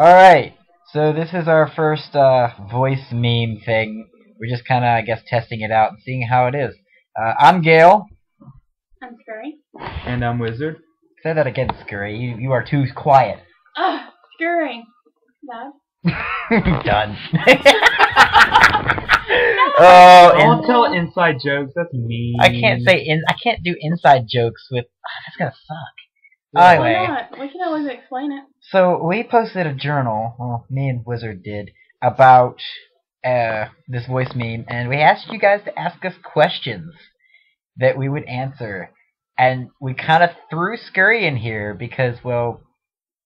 Alright, so this is our first voice meme thing. We're just kind of, I guess, testing it out and seeing how it is. I'm Gail. I'm Scurry. And I'm Wizard. Say that again, Scurry. You are too quiet. Ugh, Scurry. Dad? Done. Oh, oh, don't tell inside jokes. That's mean. I can't do inside jokes with. That's gonna suck. Yeah. Anyway. Why not? We can always explain it. So we posted a journal, well, me and Wizard did, about this voice meme, and we asked you guys to ask us questions that we would answer. And we kind of threw Scurry in here because, well,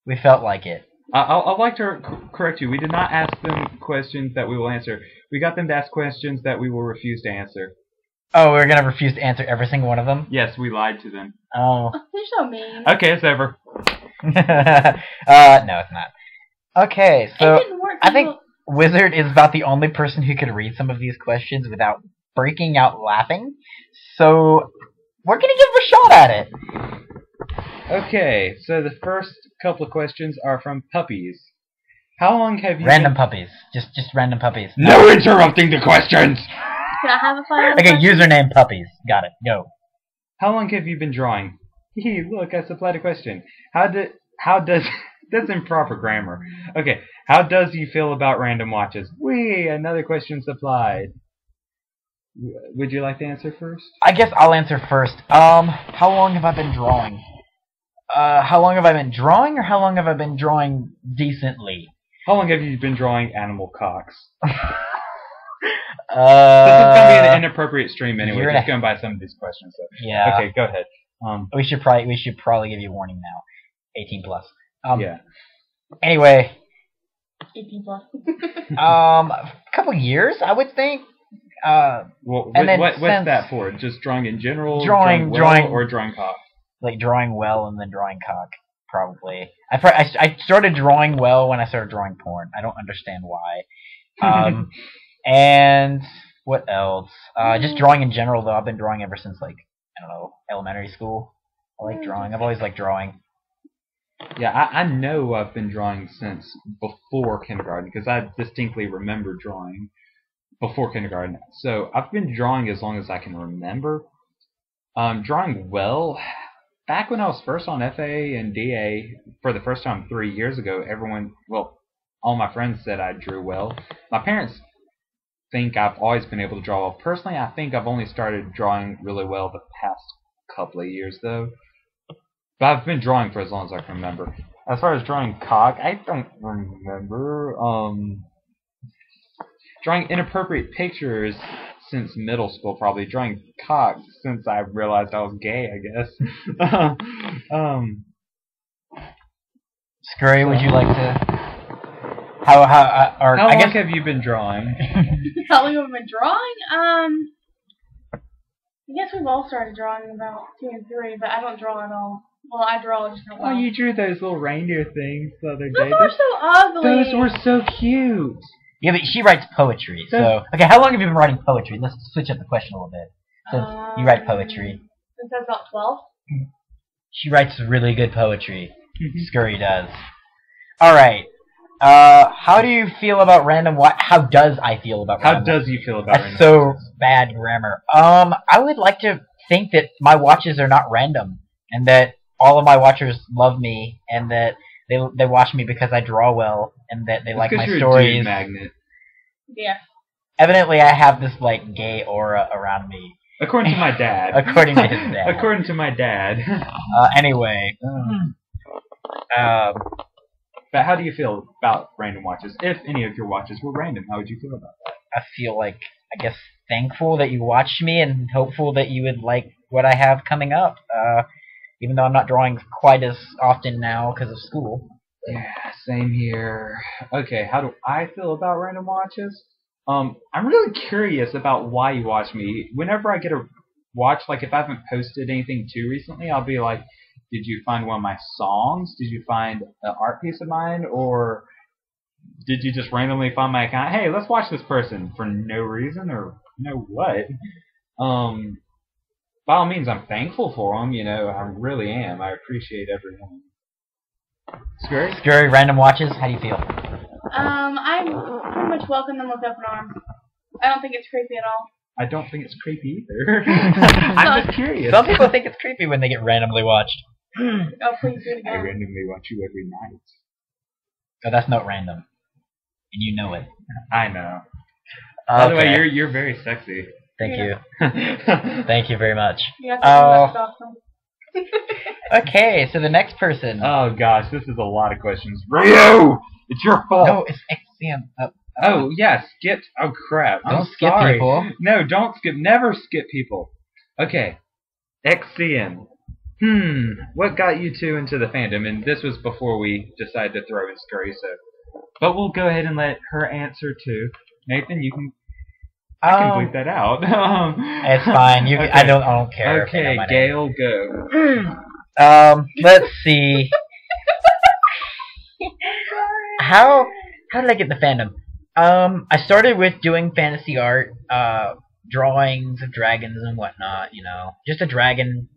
we felt like it. I'd like to correct you. We did not ask them questions that we will answer. We got them to ask questions that we will refuse to answer. Oh, we're going to refuse to answer every single one of them? Yes, we lied to them. Oh. You're so mean. Okay, it's over. No, it's not. Okay, so It didn't work. I think Wizard is about the only person who could read some of these questions without breaking out laughing. So we're going to give him a shot at it. Okay, so the first couple of questions are from puppies. How long have you Random puppies. Just random puppies. No interrupting the questions! Can I have a final Okay, question? username puppies. Got it. Go. How long have you been drawing? Hee, look, I supplied a question. How does that's improper grammar. Okay, how does you feel about random watches? Whee, another question supplied. Would you like to answer first? I guess I'll answer first. How long have I been drawing? How long have I been drawing, or how long have I been drawing decently? How long have you been drawing animal cocks? This is This going to be an inappropriate stream anyway, you're just gonna- going by some of these questions. So. Yeah. Okay, go ahead. We should probably give you a warning now. 18 plus. Yeah. Anyway, 18 plus. a couple years, I would think. Well, And then what's since- that for? Just drawing in general? Drawing- well, or drawing cock? Like drawing well and then drawing cock, probably. I started drawing well when I started drawing porn. I don't understand why. And what else? Just drawing in general, though. I've been drawing ever since, like, I don't know, elementary school. I like drawing. I've always liked drawing. Yeah, I know I've been drawing since before kindergarten, because I distinctly remember drawing before kindergarten. So I've been drawing as long as I can remember. Drawing well, back when I was first on FA and DA for the first time 3 years ago, all my friends said I drew well. My parents think I've always been able to draw well. Personally, I think I've only started drawing really well the past couple of years, though. But I've been drawing for as long as I can remember. As far as drawing cock, I don't remember. Drawing inappropriate pictures since middle school, probably. Drawing cock since I realized I was gay, I guess. Scurry, would you like to? How I long guess have you been drawing? How long have I been drawing? I guess we've all started drawing about 2 and 3, but I don't draw at all. Well, I draw just not Oh, well. you drew those little reindeer things the other Those day. were so ugly. Those were so cute. Yeah, but she writes poetry. So, okay, how long have you been writing poetry? Let's switch up the question a little bit. Since you write poetry. Since I was about 12. She writes really good poetry. Scurry does. Alright. How do you feel about random How does I feel about How random does you feel about That's so bad grammar. I would like to think that my watches are not random, and that all of my watchers love me, and that they watch me because I draw well, and that they like my you're a stories. dude magnet. Yeah. Evidently, I have this like gay aura around me. According to my dad. According to his dad. According to my dad. Anyway. But how do you feel about random watches? If any of your watches were random, how would you feel about that? I feel like, I guess, thankful that you watched me and hopeful that you would like what I have coming up. Even though I'm not drawing quite as often now because of school. Yeah, same here. Okay, how do I feel about random watches? I'm really curious about why you watch me. Whenever I get a watch, like if I haven't posted anything too recently, I'll be like, did you find one of my songs? Did you find an art piece of mine? Or did you just randomly find my account? Hey, let's watch this person for no reason or no what? By all means, I'm thankful for them. You know, I really am. I appreciate everyone. Scurry? Scurry, random watches, how do you feel? I pretty much welcome them with open arms. I don't think it's creepy at all. I don't think it's creepy either. I'm just curious. Some people think it's creepy when they get randomly watched. Oh, please do it I again. randomly watch you every night. Oh, that's not random. And you know it. I know. By the way, Okay. you're very sexy. Thank you. Oh Thank you very much. You got something left off them. Okay, so the next person. gosh, this is a lot of questions. Ryu! It's your fault. No, it's XCM. Oh, yeah, skip. Oh, crap. Don't I'm skip sorry. people. No, don't skip. Never skip people. Okay. XCN. What got you two into the fandom? And this was before we decided to throw in Scurry, so. But we'll go ahead and let her answer too. Nathan, you can. I can bleep that out. It's fine. You. Okay. I don't care. if they know Okay, my name. Gail, go. Let's see. How did I get the fandom? I started with doing fantasy art, drawings of dragons and whatnot. You know, just a dragon.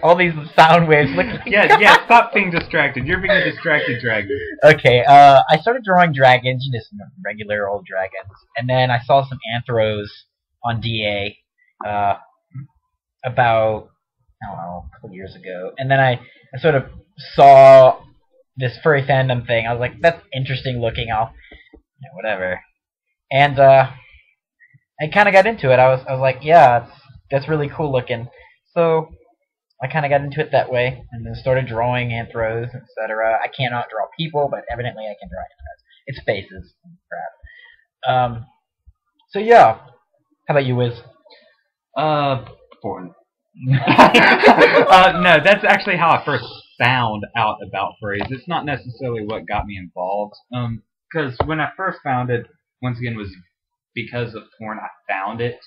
All these sound waves look like Yeah, stop being distracted. You're being a distracted dragon. Okay, I started drawing dragons, just regular old dragons, and then I saw some anthros on DA, about, I don't know, a couple years ago, and then I sort of saw this furry fandom thing. I was like, that's interesting looking. Whatever, and I kind of got into it. I was like, yeah, that's really cool looking. So I kind of got into it that way, and then started drawing anthros, etc. I cannot draw people, but evidently I can draw anthros. It's faces and crap. So yeah. How about you, Wiz? Porn. No, that's actually how I first found out about furries. It's not necessarily what got me involved. Because when I first found it, once again, was because of porn. I found it.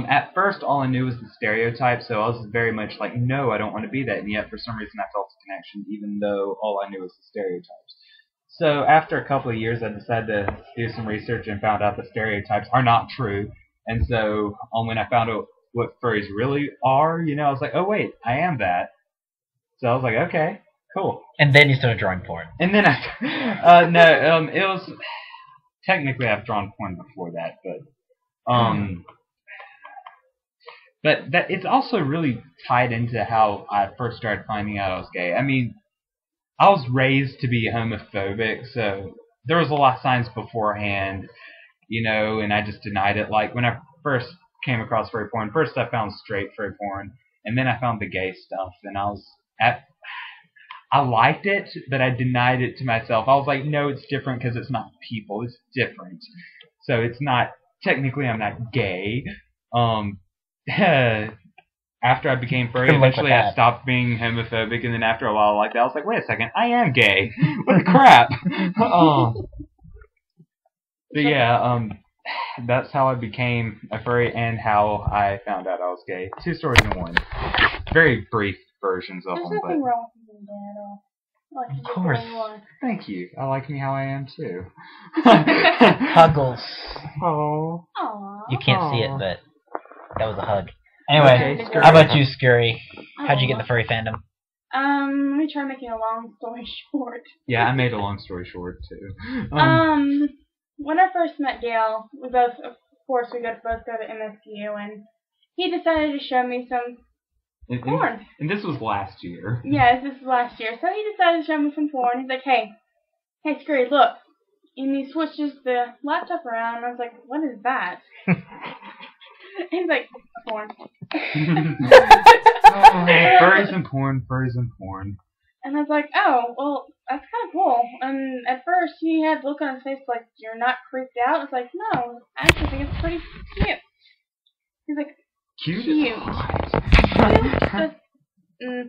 At first, all I knew was the stereotype, so I was very much like, no, I don't want to be that, and yet for some reason I felt a connection, even though all I knew was the stereotypes. So after a couple of years, I decided to do some research and found out the stereotypes are not true, and so when I found out what furries really are, I was like, oh wait, I am that. So I was like, okay, cool. And then you started drawing porn. And then it was, technically I've drawn porn before that, but that it's also really tied into how I first started finding out I was gay. I mean, I was raised to be homophobic, so there was a lot of signs beforehand, and I just denied it. Like, when I first came across furry porn, first I found straight furry porn, and then I found the gay stuff, and I liked it, but I denied it to myself. I was like, no, it's different because it's not people, it's different. So it's not, technically I'm not gay. After I became furry, eventually I stopped being homophobic, and then after a while like that, I was like, wait a second, I am gay. What the crap? But yeah, that's how I became a furry and how I found out I was gay. 2 stories in one. Very brief versions of There's them, nothing but wrong with you at all. Like, Of course. thank you. I like me how I am too. Huggles. Oh. Aww. You can't see it, but that was a hug. Anyway, Okay, how about you, Scurry? How'd you get in the furry fandom? Let me try making a long story short. Yeah, I made a long story short too. When I first met Gail, we both, of course, both go to MSU, and he decided to show me some porn. And this was last year. Yes, this was last year. So he decided to show me some porn. He's like, hey, Scurry, look. And he switches the laptop around, and I was like, what is that? He's like, porn. Furries and porn. And I was like, oh, well, that's kind of cool. And at first, he had a look on his face like, you're not creeped out? I was like, no, I actually think it's pretty cute. He's like, cute.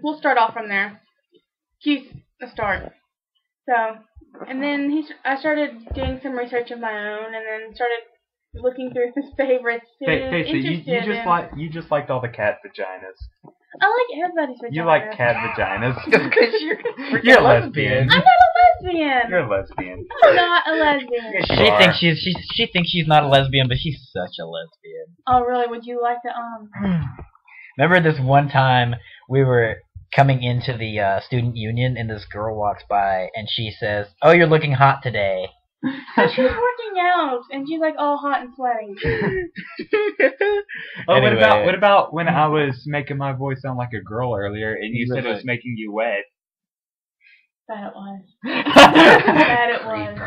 We'll start off from there. Cute's a start. So, and then I started doing some research of my own, and then started looking through his favorites. Face it, you just liked all the cat vaginas. I like everybody's vaginas. You like cat vaginas. Because You're a lesbian. I'm not a lesbian. You're a lesbian. I'm not a lesbian. She thinks she's not a lesbian, but she's such a lesbian. Oh, really? Would you like to Remember this one time we were coming into the student union, and this girl walks by, and she says, "Oh, you're looking hot today." But she's working out, and she's like all hot and sweaty. Oh, Anyway. what about when I was making my voice sound like a girl earlier, and you said it was making you wet? That it was. That it was.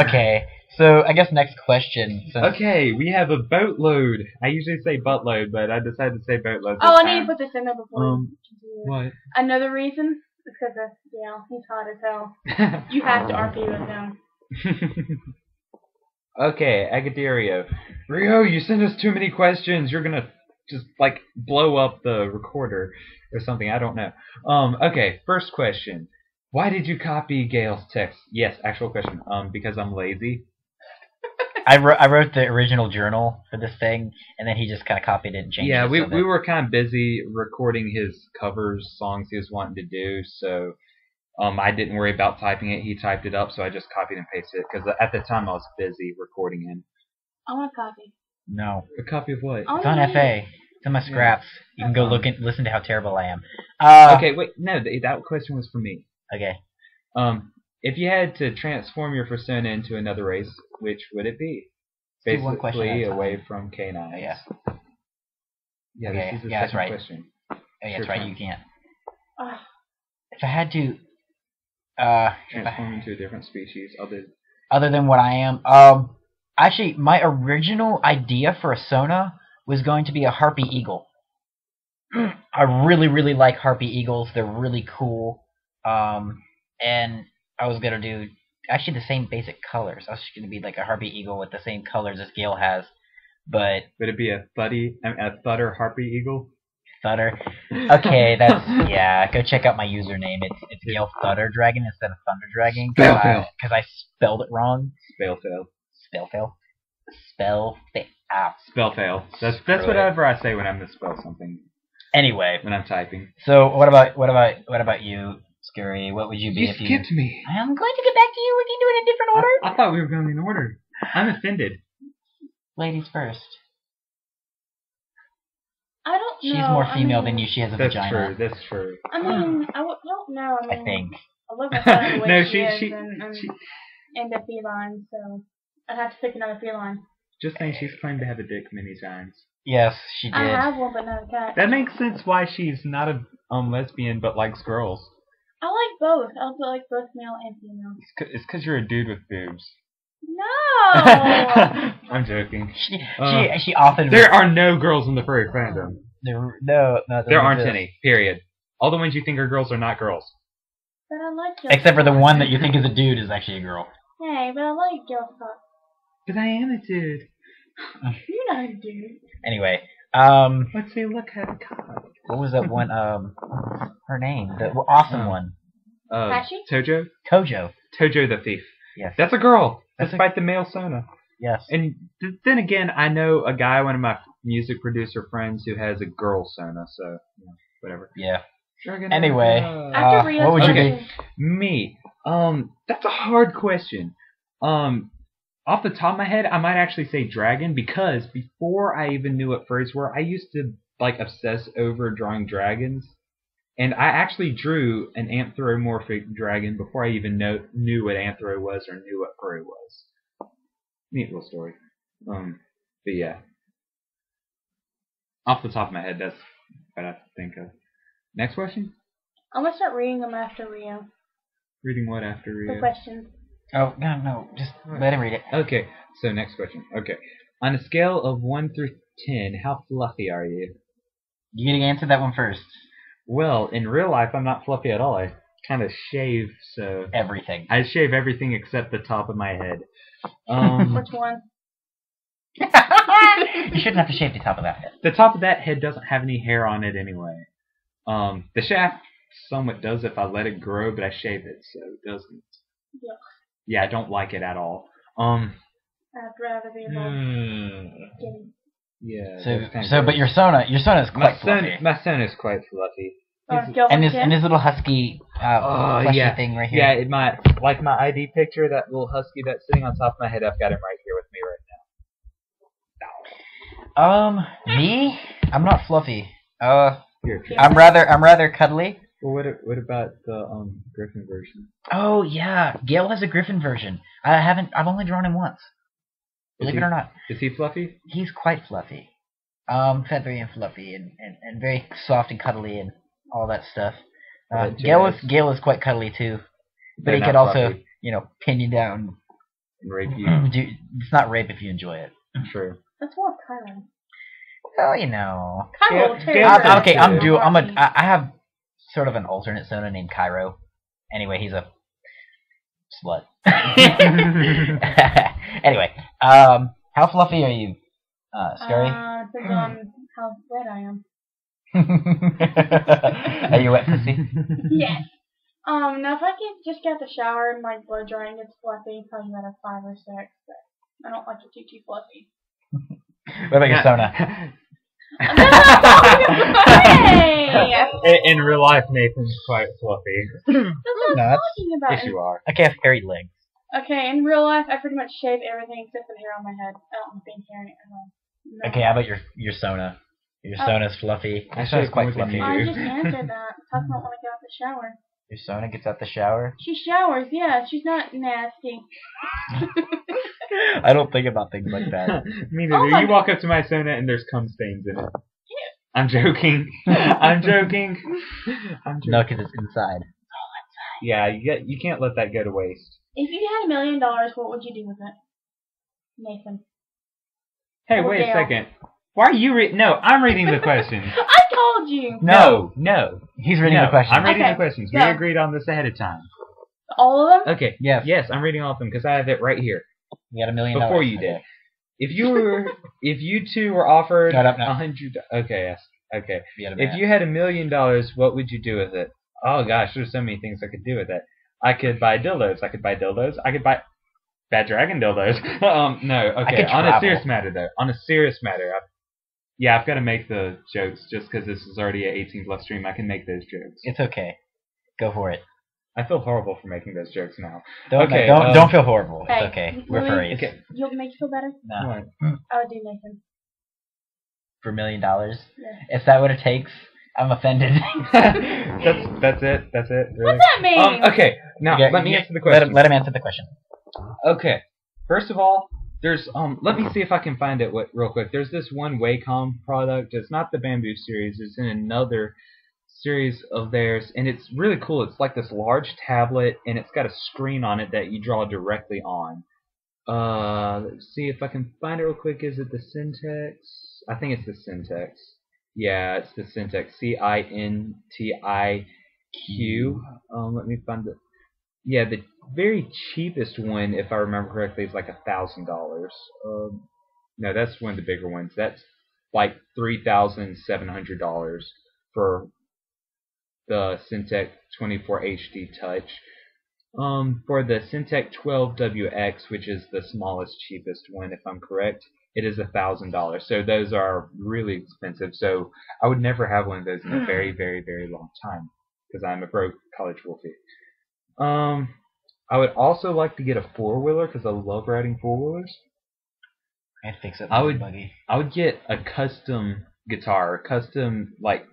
Okay, so I guess next question. Since Okay, we have a boatload. I usually say buttload, but I decided to say boatload. Oh, I this need to time. put this in there before we continue. What? Another reason is because of he's hot as hell. You have to RP with him. Okay, Agaderio. Rio, you sent us too many questions. You're gonna just like blow up the recorder or something. I don't know. Okay, first question. Why did you copy Gail's text? Yes, actual question. Because I'm lazy. I wrote the original journal for this thing, and then he just kind of copied it and changed it. Yeah, we so that- were kind of busy recording his covers, songs he was wanting to do, so I didn't worry about typing it. He typed it up, so I just copied and pasted it, because at the time I was busy recording him. I want a copy. No, A copy of what? Oh, it's on yeah. FA. It's in my scraps. You can go listen to how terrible I am. Okay, wait, no, that question was for me. Okay. If you had to transform your persona into another race, which would it be? Let's do one question at Basically, a time. away from canines. Oh, yeah. Yeah, Okay, this is the yeah, that's second right. question. Oh, yeah, Your that's right. turn. You can't. Ugh. If I had to, Transform into a different species, other than what I am, actually, my original idea for a Sona was going to be a harpy eagle. I really, really like harpy eagles. They're really cool. And I was gonna do actually the same basic colors. I was just gonna be like a harpy eagle with the same colors as Gale has, but would it be a thutter harpy eagle? Thutter. Okay, that's yeah. Go check out my username. It's Gale Thutter Dragon instead of Thunder Dragon Spellfail. because I spelled it wrong. Spellfail. Spellfail. That's Screw it. whatever I say when I misspell something Anyway, when I'm typing. so what about you, Scurry? What would you be if you? me. I'm going to get back to you. We can do it in different order. I thought we were going in order. I'm offended. Ladies first. I don't know. She's more female I mean, than you. She has a That's vagina. true. That's true. I mean, I don't know. I I mean, think. I love my son the way No, she is, she- and the feline, so I'd have to pick another feline. Just saying, she's claimed to have a dick many times. Yes, she did. I have one, but not a cat. That makes sense why she's not a lesbian but likes girls. I like both. I also like both male and female. It's because you're a dude with boobs. No! I'm joking. She often There are no girls in the furry fandom. no There aren't any. Period. All the ones you think are girls are not girls. But I like girls. Except for the one that you think is a dude is actually a girl. Hey, but I like girls. But I am a dude. You're not a dude. Anyway, Let's say look at a cock. what was that one? Her name, the awesome one, Hashi? Tojo? Tojo. Tojo the thief. Yes. That's a girl. That's Despite the male Sona. Yes. And then again, I know a guy, one of my music producer friends, who has a girl Sona, so whatever. Yeah. Anyway, After Rio's what would you okay. question, Me. That's a hard question. Off the top of my head, I might actually say dragon, because before I even knew what furries were, I used to like obsess over drawing dragons. And I actually drew an anthropomorphic dragon before I even knew what anthro was or knew what furry was. Neat little story. But yeah. Off the top of my head, that's what I think of. Next question? I'm gonna start reading them after Rio. Reading what after The Rio? questions. Oh no, just let him read it. Okay, so next question. Okay. On a scale of 1 through 10, how fluffy are you? You gotta answer that one first. Well, in real life, I'm not fluffy at all. I kind of shave, so... Everything. I shave everything except the top of my head. Which one? You shouldn't have to shave the top of that head. The top of that head doesn't have any hair on it anyway. The shaft somewhat does if I let it grow, but I shave it, so it doesn't. Yeah. Yeah, I don't like it at all. I'd rather be able Hmm. Yeah. that's kinda So, but gross. your Sona is quite fluffy. My son is quite fluffy. And his little husky fleshy yeah. thing right here. Yeah, my ID picture, that little husky that's sitting on top of my head, I've got him right here with me right now. Me? I'm not fluffy. Here, Yeah. I'm rather cuddly. Well, what about the Griffin version? Oh yeah, Gale has a Griffin version. I've only drawn him once. Believe it or not. Is he fluffy? He's quite fluffy. Feathery and fluffy and very soft and cuddly and all that stuff. Gale is quite cuddly too. But he could also, fluffy. Pin you down. And rape you. It's not rape if you enjoy it. True. That's more of Kylo. Well, Kylo okay, I have sort of an alternate Sona named Cairo. Anyway, he's a slut. Anyway, how fluffy are you, Scurry? Depends on how wet I am. Are you wet pussy? Yes. Now if I just get the shower and my blood drying gets fluffy, probably about a 5 or 6, but I don't like it too fluffy. What about your Sona? In real life, Nathan's quite fluffy. That's what I'm talking about. Yes, you are. Okay, I have hairy legs. Okay, in real life, I pretty much shave everything except for the hair on my head. I don't have any hair at all. No. Okay, how about your Sona? Your Sona's fluffy. Your Sona's quite fluffy. I just answered that. Talking about when I get out the shower. Your Sona gets out the shower? She showers, yeah. She's not nasty. I don't think about things like that. Me neither. You walk up to my Sona and there's cum stains in it. I'm joking. I'm joking. No, because it's inside. Yeah, you can't let that go to waste. If you had $1 million, what would you do with it, Nathan? Hey, wait a second. Why are you reading? No, I'm reading the questions. I told you. No. He's reading the questions. I'm reading the questions. We agreed on this ahead of time. All of them? Okay. Yes. Yes, I'm reading all of them because I have it right here. You got $1 million before you did. If you two were offered $100. Okay. Yes. Okay. If you had $1 million, what would you do with it? Oh gosh, there's so many things I could do with it. I could buy dildos. I could buy Bad Dragon dildos. No. Okay. On a serious matter, though. I've got to make the jokes just because this is already an 18+ stream. I can make those jokes. It's okay. Go for it. I feel horrible for making those jokes now. Don't feel horrible. It's okay. We're furries. Okay. You'll make you feel better? No. I would do Nathan. For $1 million? Yeah. Is that what it takes? I'm offended. That's it. Really? What's that mean? Okay. Now let me answer the question. Let him answer the question. Okay. First of all, there's let me see if I can find it real quick. There's this one Wacom product. It's not the Bamboo series. It's in another series of theirs, and it's really cool. It's like this large tablet, and it's got a screen on it that you draw directly on. Let's see if I can find it real quick. Is it the Syntex? I think it's the Syntex. Yeah, it's the Syntex. CINTIQ. Let me find it. Yeah, the very cheapest one, if I remember correctly, is like $1,000. No, that's one of the bigger ones. That's like $3,700 for the Syntec 24 HD Touch. For the Syntec 12WX, which is the smallest, cheapest one, if I'm correct, it is $1,000. So those are really expensive. So I would never have one of those in a very, very, very long time because I'm a broke college wolfie. I would also like to get a 4-wheeler because I love riding 4-wheelers. I fix it. I would get a custom guitar, custom like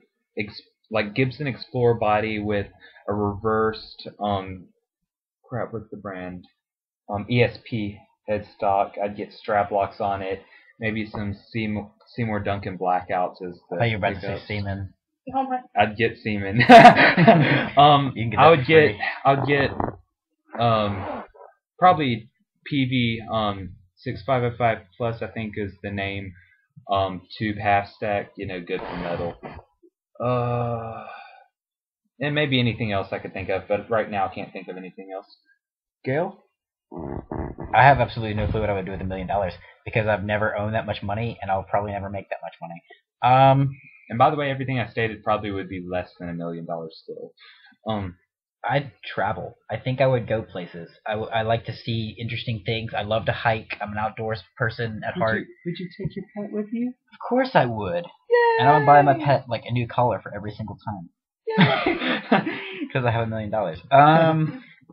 Gibson Explorer body with a reversed what's the brand? ESP headstock. I'd get strap locks on it. Maybe some Seymour Duncan blackouts as the. I thought you were about to say Seaman. I'd get Seaman. I would get probably PV 6505 plus, I think is the name. Tube half stack, good for metal. And maybe anything else I could think of, but right now I can't think of anything else. Gale? I have absolutely no clue what I would do with $1 million because I've never owned that much money, and I'll probably never make that much money. And by the way, everything I stated probably would be less than $1 million still. I'd travel. I think I would go places. I like to see interesting things. I love to hike. I'm an outdoors person at heart. Would you take your pet with you? Of course I would. Yay! And I would buy my pet like a new collar for every single time. Because I have $1 million.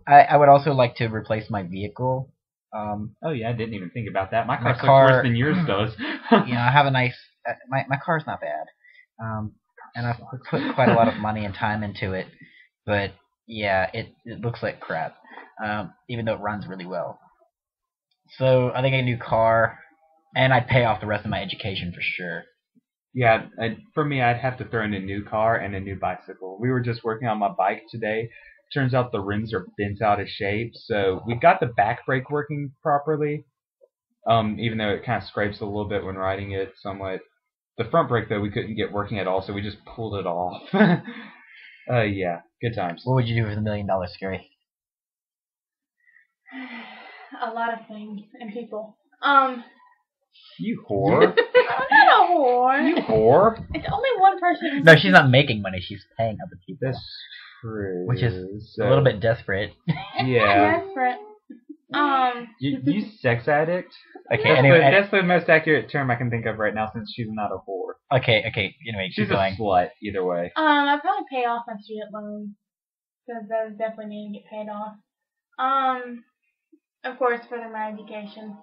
I would also like to replace my vehicle. Oh yeah, I didn't even think about that. My car looks worse than yours does. I have a nice. My car's not bad. And I've put quite a lot of money and time into it. But yeah, it looks like crap. Even though it runs really well. So I think a new car, and I'd pay off the rest of my education for sure. Yeah, for me, I'd have to throw in a new car and a new bicycle. We were just working on my bike today. Turns out the rims are bent out of shape, so we got the back brake working properly. Even though it kind of scrapes a little bit when riding it somewhat. The front brake though we couldn't get working at all, so we just pulled it off. Yeah, good times. What would you do with $1 million, Scary? A lot of things and people. You whore. I'm not a whore. You whore. It's only one person. No, she's not making money. She's paying other people. That's true. Which is a little bit desperate. Yeah. Desperate. You sex addict? Okay, That's, anyway. that's the most accurate term I can think of right now since she's not a whore. Okay, anyway, She's keep going. a slut, either way. I'd probably pay off my student loans. Because those definitely need to get paid off. Of course, further my education.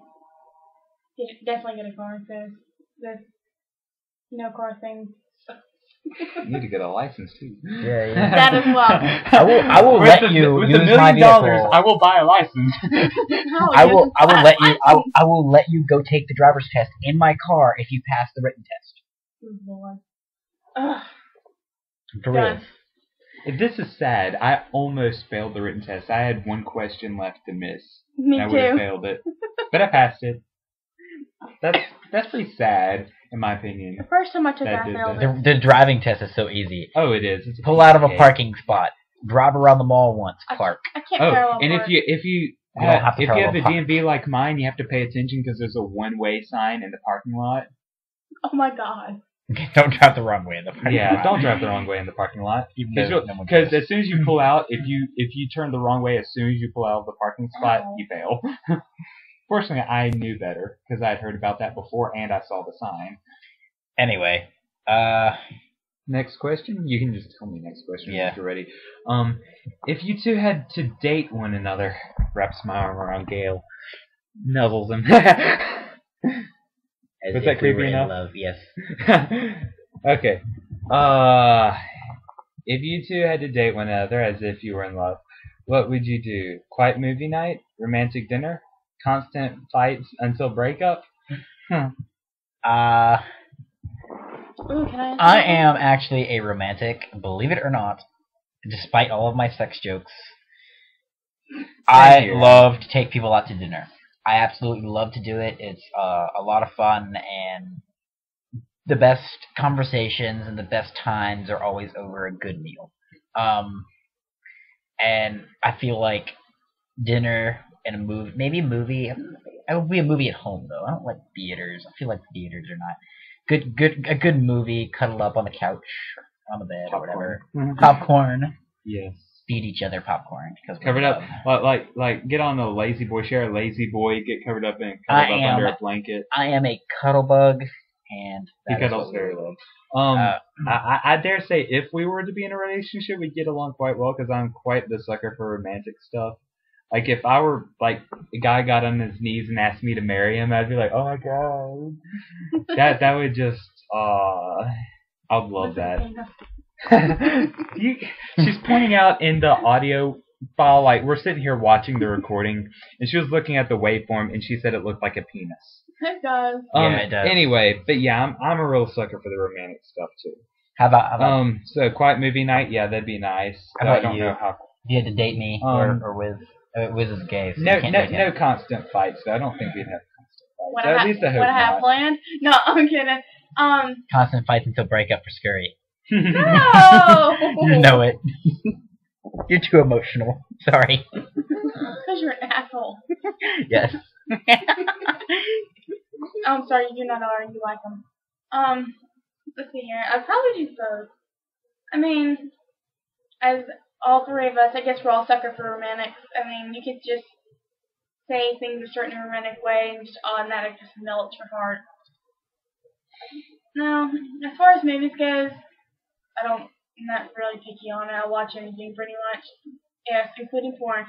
Definitely get a car, because this no car thing. You need to get a license too. Yeah. That as well. I will let you with use $1 million, my vehicle. I will buy a license. No, I will let you go take the driver's test in my car if you pass the written test. Oh, Lord. Ugh. For real. Done. This is sad. I almost failed the written test. I had one question left to miss. Me and I would have too. failed it. But I passed it. That's pretty sad, in my opinion. The first time I took it, That I did failed that. it. The driving test is so easy. Oh, it is. It's Pull out of a piece parking spot. Drive around the mall once. Park. I can't Oh, parallel and park. if you don't have to if you have a parallel park. DMV like mine, you have to pay attention because there's a one-way sign in the parking lot. Oh my god. Okay, don't drive the wrong way in the parking Yeah, lot. don't drive the wrong way in the parking lot. Even though no one Because does. as soon as you pull out, if you turn the wrong way as soon as you pull out of the parking spot, Oh. you fail. Fortunately, I knew better because I had heard about that before and I saw the sign. Anyway, Next question? You can just tell me next question Yeah. if you're ready. If you two had to date one another, wraps my arm around Gale, nuzzles him. as Was if that we creepy were in enough? love, yes. Okay. If you two had to date one another as if you were in love, what would you do? Quiet movie night? Romantic dinner? Constant fights until breakup? Ooh, can I? I am actually a romantic, believe it or not, despite all of my sex jokes. I here. love to take people out to dinner. I absolutely love to do it. It's a lot of fun, and the best conversations and the best times are always over a good meal. And I feel like dinner and a movie, maybe a movie. I would be a movie at home though. I don't like theaters. I feel like theaters are not a good movie. Cuddle up on the couch, on the bed, or whatever. Popcorn. Yes. Feed each other popcorn because Covered up, like get on a lazy boy, share a lazy boy, get covered up and I cuddled up am- under a blanket. I am a cuddle bug, and He that is cuddles what we very do. well. I dare say if we were to be in a relationship, we'd get along quite well because I'm quite the sucker for romantic stuff. Like if I were like a guy got on his knees and asked me to marry him, I'd be like, oh my god, that would just I'd love that. She's pointing out in the audio file, like we're sitting here watching the recording, and she was looking at the waveform, and she said it looked like a penis. It does. Yeah, it does. Anyway, but yeah, I'm a real sucker for the romantic stuff too. How about So quiet movie night, yeah, that'd be nice. How Though I about don't you? know how. if you had to date me or with Wiz is gay, so you can't date him. No constant fights. Though I don't think we'd have constant fights. What So at least I hope what I have not. planned? No, I'm kidding. Constant fights until breakup for Scurry. No. You know it. You're too emotional. Sorry. Because you're an asshole. Yes. I'm sorry, you do not already like them. Let's see here. I'd probably do both. I mean, as all three of us, I guess we're all sucker for romantics. I mean, you could just say things a certain romantic way and just automatically just melt your heart. Now, as far as movies goes, I'm not really picky on it. I watch anything pretty much. Yes, including porn.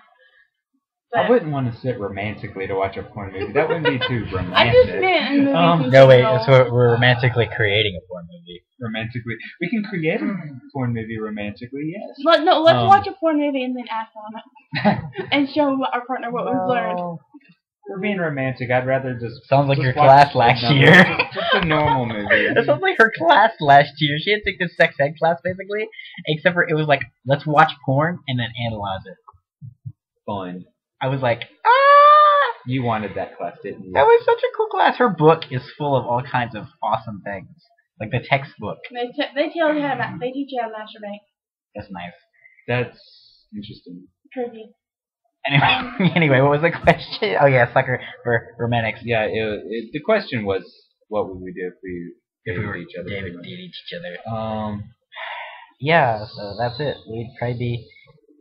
But I wouldn't want to sit romantically to watch a porn movie. That wouldn't be too I romantic. just meant in movies in No, wait. general. So we're romantically creating a porn movie. Romantically, we can create a porn movie romantically. Yes. No, let's watch a porn movie and then act on it. And show our partner what we've learned. We're being romantic. I'd rather just. Sounds like just your watch class last a year. Just a normal movie. That sounds like her class last year. She had to take this sex ed class, basically. Except for it was like, let's watch porn and then analyze it. Fun. I was like, ah! You wanted that class, didn't you? That was such a cool class. Her book is full of all kinds of awesome things. Like the textbook. They teach you how to masturbate. That's nice. That's interesting. Creepy. Anyway, what was the question? Oh yeah, sucker for romantics. Yeah, the question was, what would we do if we dated each other? Dated each other. Yeah, so that's it. We'd probably be,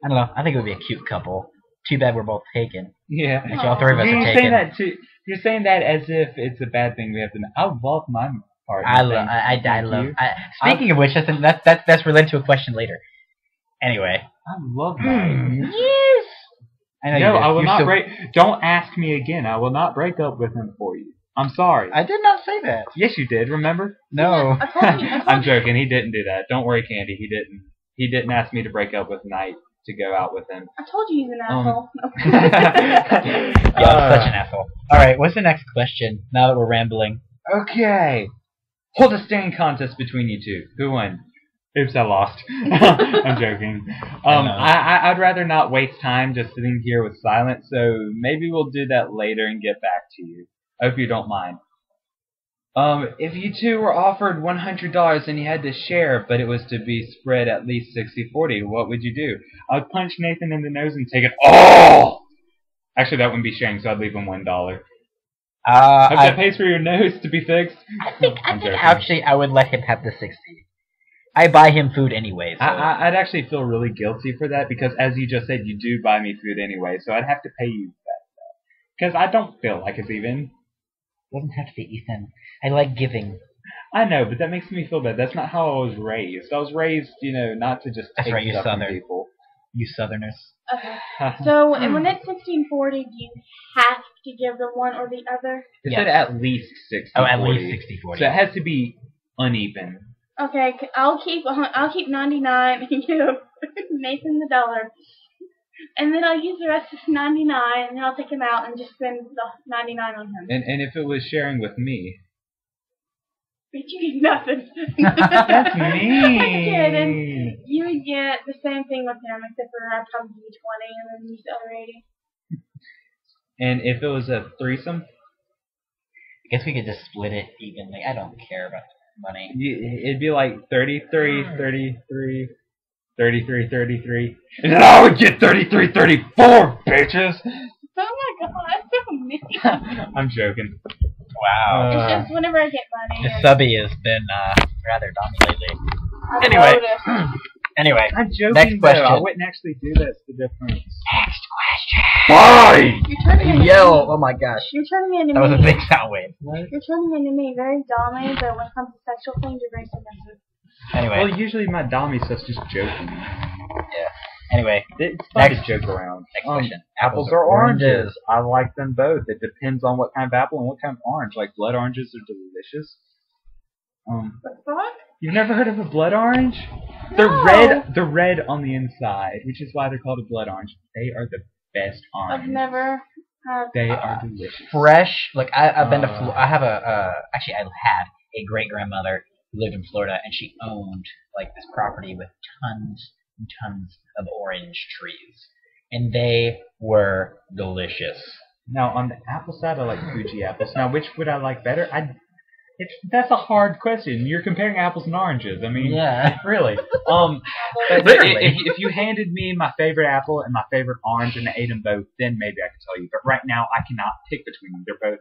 I don't know, I think it would be a cute couple. Too bad we're both taken. Yeah. Actually, all three of us You're are saying taken. that too. You're saying that as if it's a bad thing we have to know. I love my partner. I love. Speaking of which, that's related to a question later. Anyway. I love my. Yes. I know you do. I will You're not so- break. Don't ask me again. I will not break up with him for you. I'm sorry. I did not say that. Yes, you did. Remember? No. I told you. I'm joking. He didn't do that. Don't worry, Candy. He didn't. He didn't ask me to break up with Knight to go out with him. I told you he's an asshole. Yeah, such an asshole. All right, what's the next question? Now that we're rambling. Okay. Hold a staring contest between you two. Who won? Oops, I lost. I'm joking. I'd rather not waste time just sitting here with silence, so maybe we'll do that later and get back to you. I hope you don't mind. If you two were offered $100 and you had to share, but it was to be spread at least 60-40, what would you do? I'd punch Nathan in the nose and take it all! Actually, that wouldn't be sharing, so I'd leave him $1. Hope that pays for your nose to be fixed. I think actually I would let him have the 60. I buy him food anyway. So. I'd actually feel really guilty for that because, as you just said, you do buy me food anyway, so I'd have to pay you that. Because I don't feel like it's even. It doesn't have to be Ethan. I like giving. I know, but that makes me feel bad. That's not how I was raised. I was raised, not to just take stuff from people. You Southerners. Okay. So when it's 16-40, do you have to give the one or the other? It said at least 60-40. Oh, at least 60-40. So it has to be uneven. Okay, I'll keep 99 and give Nathan the $1, and then I'll use the rest of 99, and then I'll take him out and just spend the 99 on him. And if it was sharing with me, but you get nothing. that's mean. I'm kidding. You would get the same thing with him, except for I'd probably give you 20 and then use the other 80. And if it was a threesome, I guess we could just split it evenly. I don't care about money. It'd be like 33, 33, 33, 33. And then I would get 33, 34, bitches! Oh my god, that's so mean. I'm joking. Wow. It's just whenever I get money. The subby has been rather dummy lately. I've Anyway. noticed. Anyway, I'm joking, next question. though. I wouldn't actually do that. It's the difference. Next question. Why? You're turning into Yell! Oh my gosh. You're turning into That was a me. big sound wave. You're turning into me very dummy, but when it comes to sexual things, you're very submissive. Anyway. Well, usually my dummy stuff's just joking. Yeah. Anyway. It's fun Next. to joke around. Next question. Apples or oranges? I like them both. It depends on what kind of apple and what kind of orange. Like blood oranges are delicious. The fuck? You've never heard of a blood orange? No. They're red on the inside, which is why they're called a blood orange. They are the best orange. I've never had. They are delicious. Fresh. Like I've been to. I have actually I had a great grandmother who lived in Florida, and she owned like this property with tons and tons of orange trees, and they were delicious. Now on the apple side, I like Fuji apples. Now, which would I like better? That's a hard question. You're comparing apples and oranges. I mean, Yeah, really. But Literally. if you handed me my favorite apple and my favorite orange and I ate them both, then maybe I could tell you. But right now, I cannot pick between them. They're both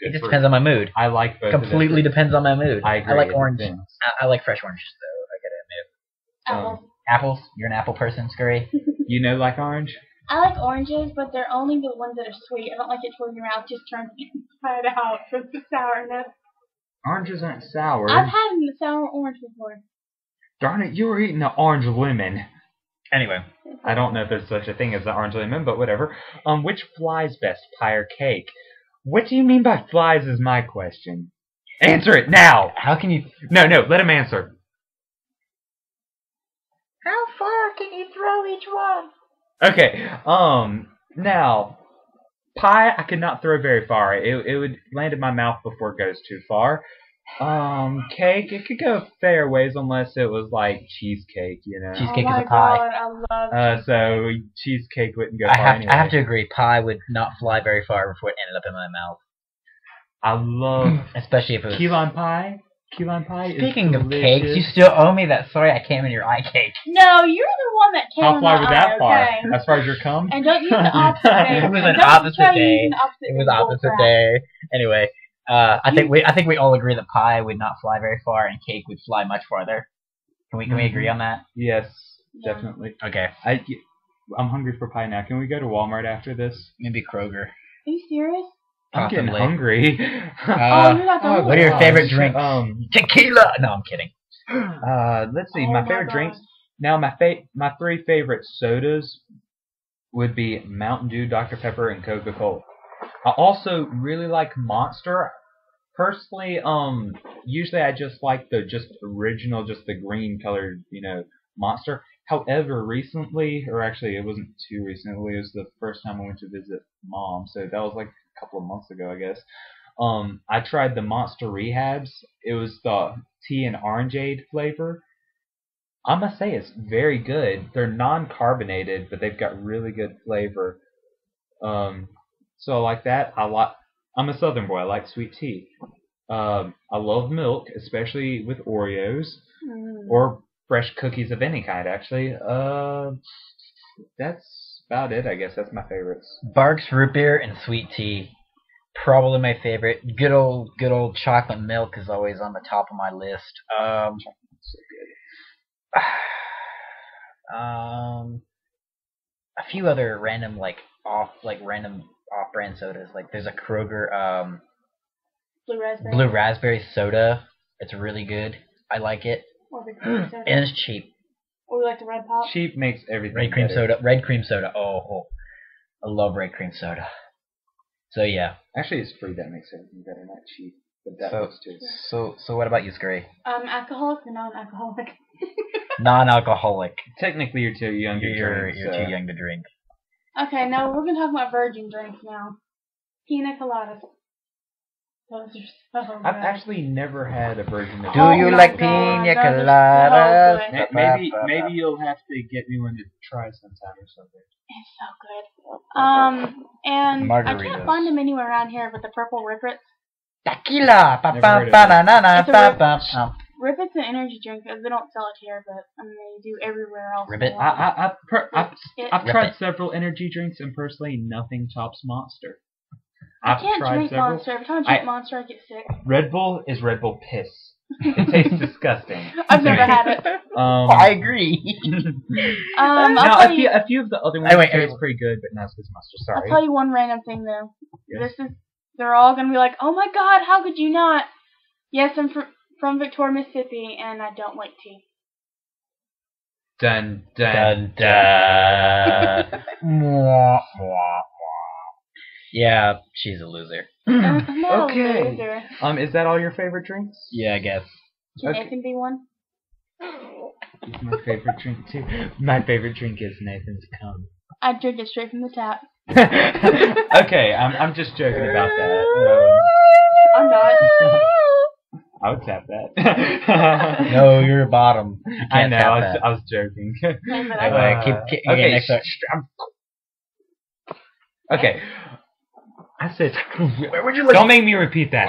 good. It just fruit. depends on my mood. I like both. Completely depends on my mood. I agree. I like it orange. depends. I like fresh oranges though. I gotta admit. Apples. Apples. You're an apple person, Scurry. You know, like orange. I like oranges, but they're only the ones that are sweet. I don't like it when your mouth just turns inside out from the sourness. Oranges aren't sour. I've had a sour orange before. Darn it! You were eating an orange lemon. Anyway. I don't know if there's such a thing as the orange lemon, but whatever. Which flies best, pie or cake? What do you mean by flies is my question. Answer it now! How can you... No, let him answer. How far can you throw each one? Okay, now, pie I could not throw very far. It would land in my mouth before it goes too far. Cake, it could go fair ways unless it was like cheesecake, you know. Cheesecake oh is a pie. God, I love So cheesecake wouldn't go far anyway. I have to agree, pie would not fly very far before it ended up in my mouth. I love especially if it was key lime pie. Key lime pie is Speaking of delicious. cakes, you still owe me that sorry I came in your eye cake. No, you're the one that came How in far my was that eye, far? okay? As far as your cum? And don't use the opposite day. It was And an don't opposite try day. using the opposite It was day opposite bull crap. day. Anyway, I think we all agree that pie would not fly very far and cake would fly much farther. Can we agree on that? Yes, Yeah. definitely. Okay. I'm hungry for pie now. Can we go to Walmart after this? Maybe Kroger. Are you serious? I'm getting Possibly. hungry. Oh, you're not the only What are your one. favorite drinks? Tequila. No, I'm kidding. Let's see. Oh my my favorite God. drinks. Now, my 3 favorite sodas would be Mountain Dew, Dr. Pepper, and Coca-Cola. I also really like Monster. Personally, usually I just like the original, just the green colored, Monster. However, recently, or actually it wasn't too recently, it was the first time I went to visit Mom, so that was like a couple of months ago, I guess. I tried the Monster Rehabs. It was the tea and orangeade flavor. I must say it's very good. They're non-carbonated, but they've got really good flavor. So like that, I'm a Southern boy. I like sweet tea. I love milk, especially with Oreos or fresh cookies of any kind. Actually, that's about it. I guess that's my favorites. Barks root beer and sweet tea, probably my favorite. Good old chocolate milk is always on the top of my list. A few other random off-brand sodas. Like there's a Kroger Blue raspberry. blue raspberry soda. It's really good. I like it, Or the cream soda. and it's cheap. Or we like the red pop. Cheap makes everything Red cream better. soda. Red cream soda. Oh, I love red cream soda. So yeah. Actually, it's free. That makes everything better, not cheap. But that works too. So what about you, Scurry? Alcoholic or non-alcoholic? Non-alcoholic. Technically, you're too young to drink. You're too young to drink. Okay, now we're gonna talk about virgin drinks now. Pina coladas. Those are so good. I've actually never had a version of. Do Oh you my like God, pina those are coladas? so good. Maybe you'll have to get me one to try sometime or something. It's so good. And I Margaritas. can't find them anywhere around here, but the purple Rippets. Tequila. Never heard of it. Rippet's an energy drink. They don't sell it here, but I mean they do everywhere else. Ribbit? I've tried Ribbit. several energy drinks, and personally, nothing tops Monster. I can't tried drink several. Monster. Every time I drink Monster, I get sick. Red Bull is Red Bull piss. It tastes disgusting. I've never had it. I agree. Now, I'll tell you, a few of the other ones Anyway, taste pretty good, but not as good as Monster. I'll Sorry. tell you one random thing though. Yes. They're all gonna be like, oh my God, how could you not? Yes, I'm from Victoria, Mississippi, and I don't like tea. Dun Dun, dun dun. Mwah, mwah, mwah. Yeah, she's a loser. I'm not Okay. a loser. Is that all your favorite drinks? Yeah, I guess. Can Okay. Nathan be one? It's my favorite drink too. My favorite drink is Nathan's cum. I drink it straight from the tap. Okay, I'm just joking about that. I'm not. I would tap that. No, you're a bottom. You I can't know. tap I that. was joking. But I Anyway, will. keep Okay. next up. Okay. I said. Where would you like? Don't make me repeat that.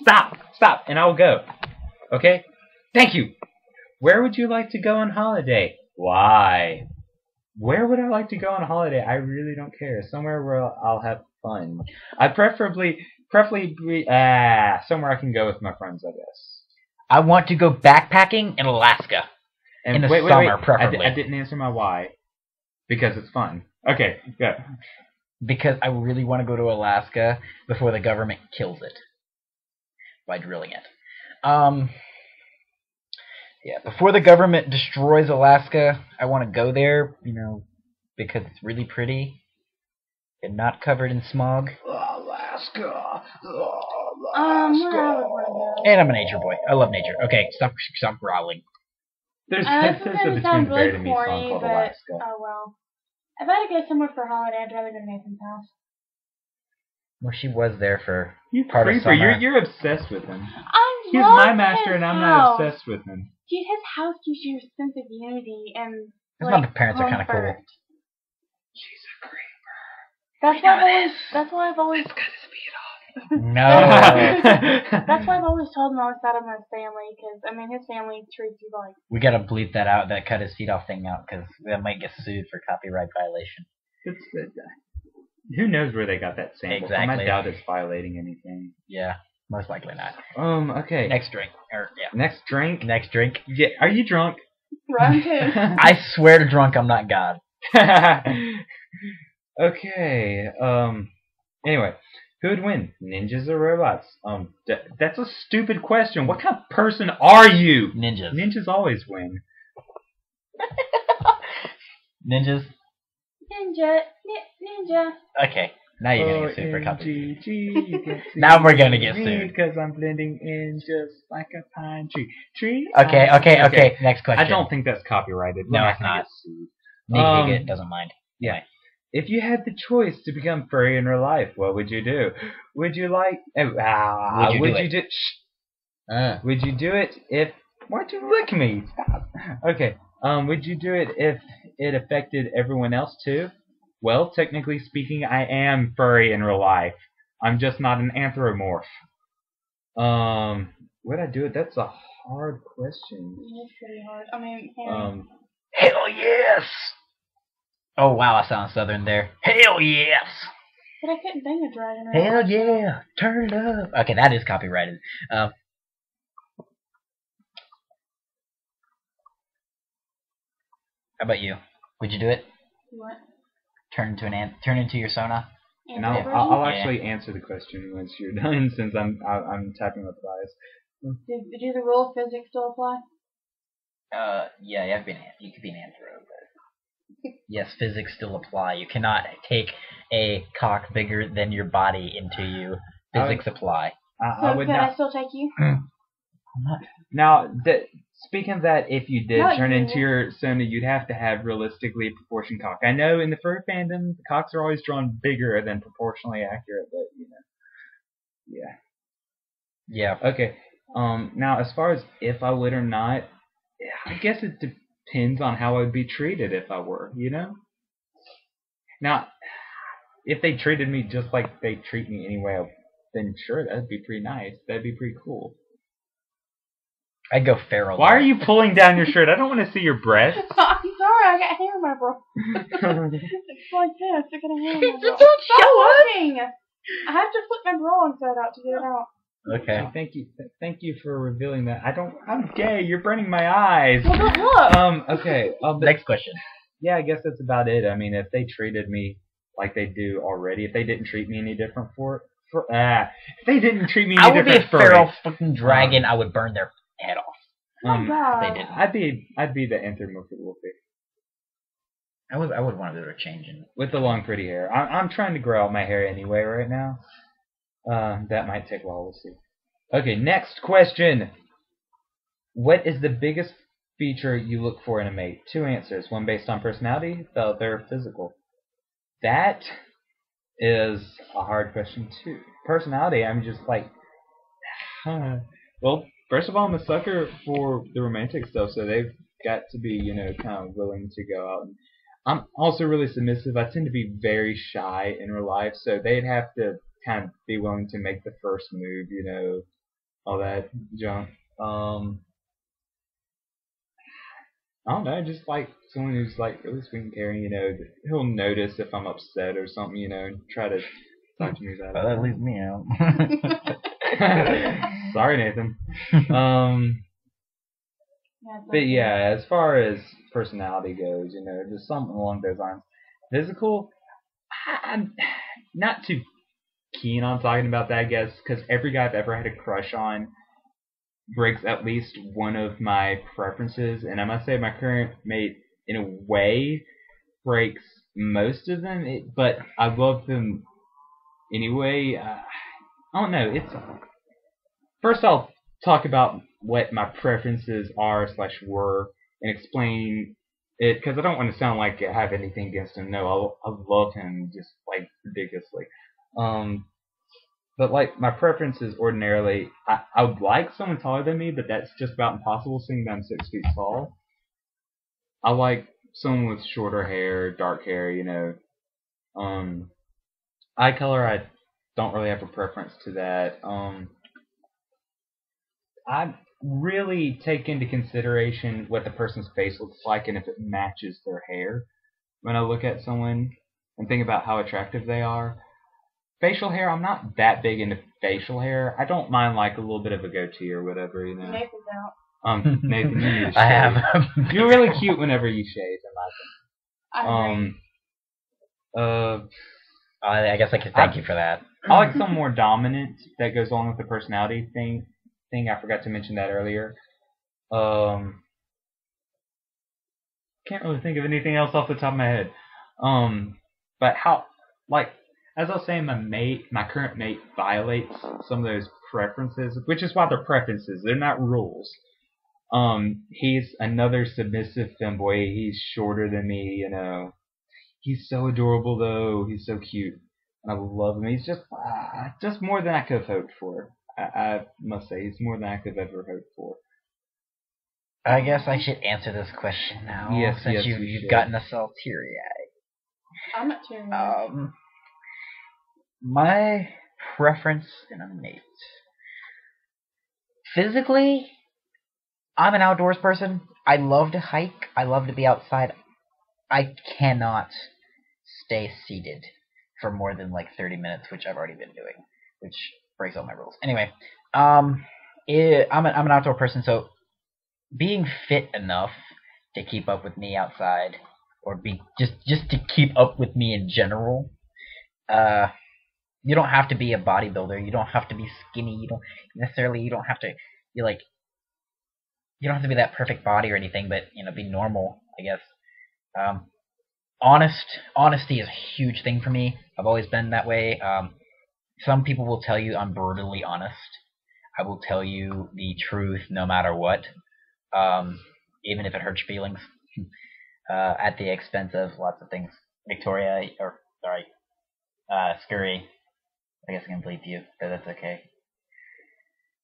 Stop, and I'll go. Okay. Thank you. Where would you like to go on holiday? Why? Where would I like to go on holiday? I really don't care. Somewhere where I'll have fun. I preferably somewhere I can go with my friends, I guess. I want to go backpacking in Alaska. And In the wait, summer, preferably. I didn't answer my why. Because it's fun. Okay, go. Because I really want to go to Alaska before the government kills it by drilling it. Yeah, before the government destroys Alaska, I want to go there, because it's really pretty and not covered in smog. Alaska. Where I would want to go. And I'm a nature boy. I love nature. Okay, stop growling. There's This is a gonna Twin sound Bear really to Me song corny, called but Alaska. oh well. If I had to go somewhere for a holiday, I'd rather go to Nathan's house. Well, she was there for You part of creeper, summer. you're obsessed with him. I He's love my master his and I'm house. not obsessed with him. Dude, his house gives you a sense of unity and His mom and parents are kind of cool. comfort. She's a creeper. That's why I've always No. That's why I've always told him I was sad of his family, because I mean his family treats you like. We gotta bleep that out, that cut his feet off thing out, because that might get sued for copyright violation. Who knows where they got that sample from? Exactly. I doubt it's violating anything. Yeah, most likely not. Okay. Next drink. Next drink? Next drink. Yeah. Are you drunk? Round two. I swear to drunk, I'm not God. Okay. Anyway, who would win, ninjas or robots? That's a stupid question. What kind of person are you? Ninjas. Ninjas always win. Ninjas. Ninja. Okay, now you're gonna get sued for copyright. OMG, Now we're gonna get sued. because I'm blending in just like a pine tree. Okay. Next question. I don't think that's copyrighted. No, We're it's gonna not. get sued. Nick Bigot doesn't mind. Yeah. If you had the choice to become furry in real life, what would you do? Would you like? Would you do? Would you do it if? Why'd you lick me? Stop. Okay. Would you do it if it affected everyone else too? Well, technically speaking, I am furry in real life. I'm just not an anthropomorph. Would I do it? That's a hard question. It's pretty hard. I mean, Hell yes! Oh wow, I sound southern there. Hell yes! but I couldn't bang a dragon. Hell yeah! Turn it up. Okay, that is copyrighted. How about you? Would you do it? What? Turn into your Sona? And I'll actually answer the question once you're done, since I'm typing with bias. Do the rule of physics still apply? Yeah, you could be an anthro, but yes, physics still apply. You cannot take a cock bigger than your body into you. Physics apply. I still take you? Now, speaking of that, if you did No, turn you into wouldn't. your Sona, you'd have to have realistically proportioned cock. I know in the fur fandom, the cocks are always drawn bigger than proportionally accurate, but yeah. Yeah. Okay. Now, as far as if I would or not, I guess it depends on how I would be treated if I were, Now, if they treated me just like they treat me anyway, then sure, that'd be pretty nice. That'd be pretty cool. I'd go feral. Why are you pulling down your shirt? I don't want to see your breasts. I'm sorry, I got hair in my bra. It's like this. I got a hair in my bra. Don't Stop show us! looking! I have to flip my bra inside out to get it out. Okay. Thank you for revealing that. I'm gay. You're burning my eyes. Well, don't look. Okay. Next question. Yeah, I guess that's about it. I mean, if they treated me like they do already, if they didn't treat me any different if they didn't treat me any I would be different a feral fucking dragon. I would burn their head off. Oh, God. They didn't. I'd be the anthropomorphic wolfie. I would want a bit of a change in. With the long, pretty hair. I'm trying to grow out my hair anyway right now. That might take a while. We'll see. Okay, next question. What is the biggest feature you look for in a mate? 2 answers. One based on personality, the other physical. That is a hard question too. Personality, I'm just like, well, first of all, I'm a sucker for the romantic stuff, so they've got to be, kind of willing to go out. And I'm also really submissive. I tend to be very shy in real life, so they'd have to kind of be willing to make the first move, all that junk. I don't know, just like someone who's like really sweet and caring, he'll notice if I'm upset or something, and try to talk to me about it. That leaves me out. Sorry, Nathan. But okay. yeah, as far as personality goes, just something along those lines. Physical, I'm not too keen on talking about that, I guess, because every guy I've ever had a crush on breaks at least one of my preferences, and I must say my current mate, in a way, breaks most of them. But I love them anyway. I don't know. First I'll talk about what my preferences are/were and explain it because I don't want to sound like I have anything against him. No, I love him just like ridiculously. But like my preferences ordinarily, I would like someone taller than me, but that's just about impossible seeing that I'm 6 feet tall. I like someone with shorter hair, dark hair, eye color, I don't really have a preference to that. I really take into consideration what the person's face looks like and if it matches their hair when I look at someone and think about how attractive they are. Facial hair, I'm not that big into facial hair. I don't mind like a little bit of a goatee or whatever, Nathan's out. Nathan, you need to shave. I have. You're really cute whenever you shave, in my opinion. I guess I could thank you for that. I like some more dominant that goes along with the personality thing. I forgot to mention that earlier. Can't really think of anything else off the top of my head. But how, like, as I was saying, my current mate violates some of those preferences, which is why they're preferences. They're not rules. He's another submissive femboy. He's shorter than me, He's so adorable, though. He's so cute. And I love him. He's just more than I could have hoped for. I must say, he's more than I could have ever hoped for. I guess I should answer this question now. Yes, since you you've should. gotten us all teary-eyed. I'm not teary-eyed. My preference in a mate. Physically, I'm an outdoors person. I love to hike. I love to be outside. I cannot stay seated for more than like 30 minutes, which I've already been doing, which breaks all my rules. Anyway, I'm an outdoor person, so being fit enough to keep up with me outside, or be just to keep up with me in general. You don't have to be a bodybuilder. You don't have to be skinny. You don't have to be like. You don't have to be that perfect body or anything, but be normal, I guess. Honesty is a huge thing for me. I've always been that way. Some people will tell you I'm brutally honest. I will tell you the truth no matter what, even if it hurts your feelings, at the expense of lots of things. Scurry. I guess I can bleep you, but that's okay.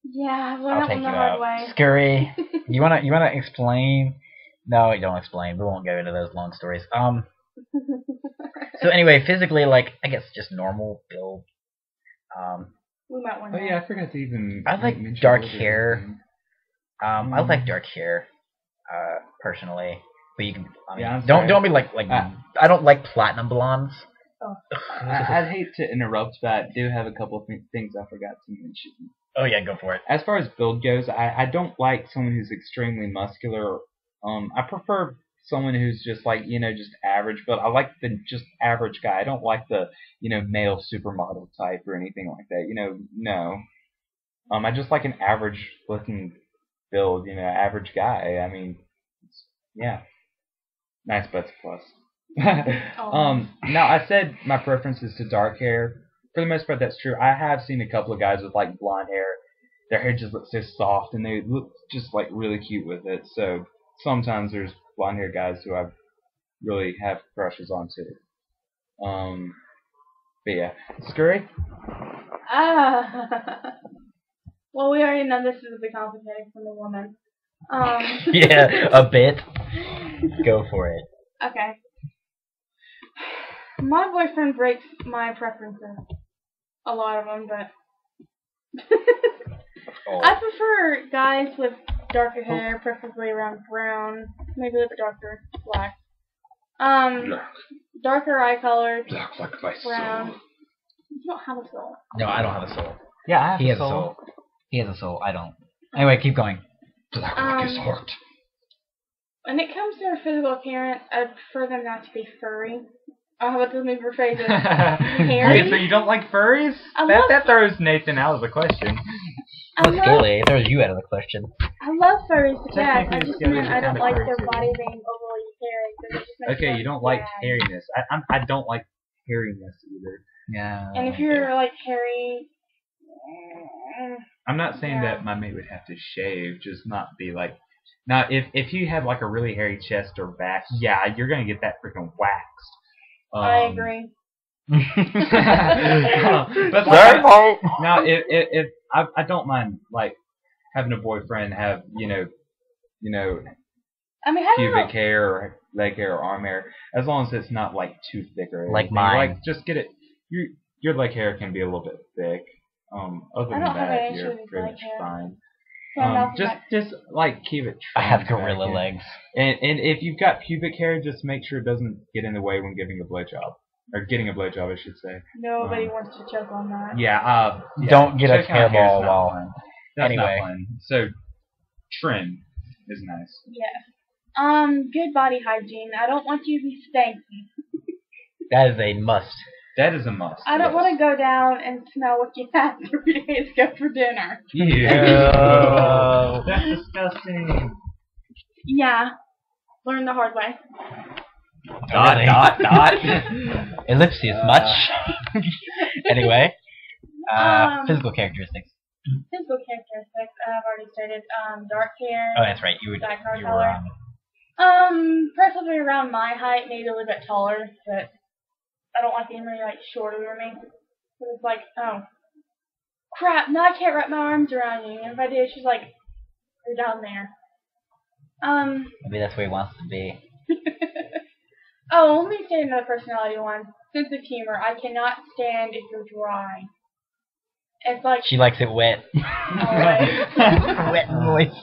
Yeah, I've learned that one the hard way. Scurry, you wanna explain? No, you don't explain. We won't go into those long stories. So anyway, physically, like, I guess just normal build. We might want to. Oh yeah, I forgot to even. I like dark hair. I like dark hair, personally. But you can. Don't be like I don't like platinum blondes. Oh. I'd hate to interrupt, but I do have a couple of things I forgot to mention. Oh yeah, go for it. As far as build goes, I don't like someone who's extremely muscular. I prefer someone who's just like, just average, but I like the just average guy. I don't like the, male supermodel type or anything like that. No. I just like an average looking build, average guy. I mean, yeah. Nice butts plus. Now I said my preference is to dark hair. For the most part, that's true. I have seen a couple of guys with like blonde hair. Their hair just looks so soft, and they look just like really cute with it. So sometimes there's blonde hair guys who I really have crushes on too. But yeah, Scurry. Well, we already know this is a bit complicated from a woman. Yeah, a bit. Go for it. Okay. My boyfriend breaks my preferences. A lot of them, but I prefer guys with darker hair, preferably around brown, maybe a little bit darker, black. Darker eye color, Black like my brown. soul. You don't have a soul. No, I don't have a soul. Yeah, I have He a has soul. a soul. He has a soul. I don't. Anyway, keep going. Black like his heart. When it comes to their physical appearance, I prefer them not to be furry. Oh, how about this move rephrase it? Hairy? Wait, so you don't like furries? That throws Nathan out of the question. I What's love, scaly? It throws you out of the question. I love furries to death. I Technically, just scaly mean is I don't kinda like furry their too. body being overly hairy. 'Cause it just makes Okay, them you don't like sad. hairiness. I don't like hairiness either. Yeah. And if you're like hairy, I'm not saying Yeah. that my mate would have to shave, just not be like. Now, if you have like a really hairy chest or back, yeah, you're gonna get that freaking waxed. I agree. But like, Sorry, Paul. now, if I don't mind like having a boyfriend have I mean, how do pubic hair or leg hair or arm hair, as long as it's not like too thick or Like anything. mine. Like just get it. Your leg hair can be a little bit thick. Other I than don't have that, any you're issues with pretty leg much hair. fine. Someone else is Just like keep it. I have trimmed gorilla back in. legs. And if you've got pubic hair, just make sure it doesn't get in the way when giving a blowjob. Or getting a blowjob, I should say. Nobody wants to choke on that. Yeah, Don't get a choking on hair is hairball not while. fun. That's Anyway. not fun. So, trim is nice. Yes. Good body hygiene. I don't want you to be stanky. That is a must. That is a must. I don't want to go down and smell what you had 3 days ago for dinner. Ew. Oh. That's disgusting. Yeah. Learn the hard way. Dot. Ellipses much. Anyway. Physical characteristics. Physical characteristics, I've already stated. Dark hair. Oh, that's right. You were color. wrong. Preferably around my height, maybe a little bit taller, but I don't want anybody like shorter than me. So it's like, oh, crap! Now I can't wrap my arms around you. And if I do, she's like, you're down there. Maybe that's where he wants to be. Oh, let me say another personality one. Sense of humor. I cannot stand if you're dry. It's like She likes it wet. Alright. Wet and moist.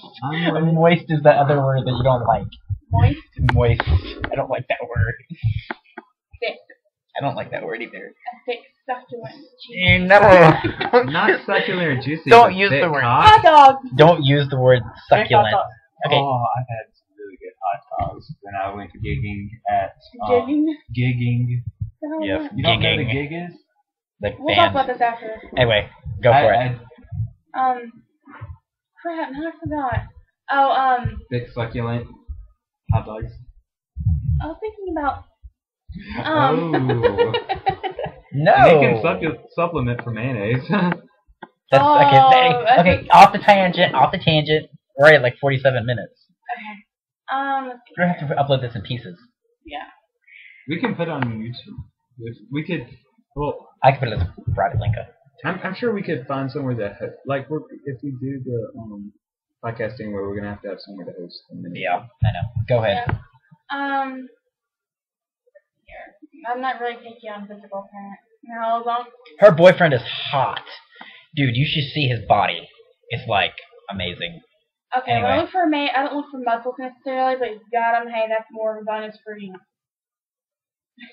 Moist is the other word that you don't like. moist, Moist. I don't like that word. thick, I don't like that word either. a thick, succulent. No. Not succulent or juicy. Don't but use thick the word. cock. Hot dog. Don't use the word succulent. Okay. Oh, I've had some really good hot dogs when I went gigging at Gigging. gigging. Yeah. You don't know the Gigging. gig is? Like We'll talk band. about this after. Anyway, go for it. Crap, now I forgot. Oh, Thick succulent hot dogs. I was thinking about, Oh. No. Making supplement for mayonnaise. That's Oh, okay. Off the tangent. We're at like 47 minutes. okay. We're gonna have to upload this in pieces. Yeah. We can put it on YouTube. We could. Well, I can put it as a private link up. I'm sure we could find somewhere that like if we do the podcasting where we're gonna have to have somewhere to host them. Yeah, I know. Go ahead. Yeah. I'm not really picky on physical appearance. No, as long Her boyfriend is hot. Dude, you should see his body. It's like amazing. okay, Anyway. I look for I don't look for muscles necessarily, but if you got them, hey, that's more of a bonus for you.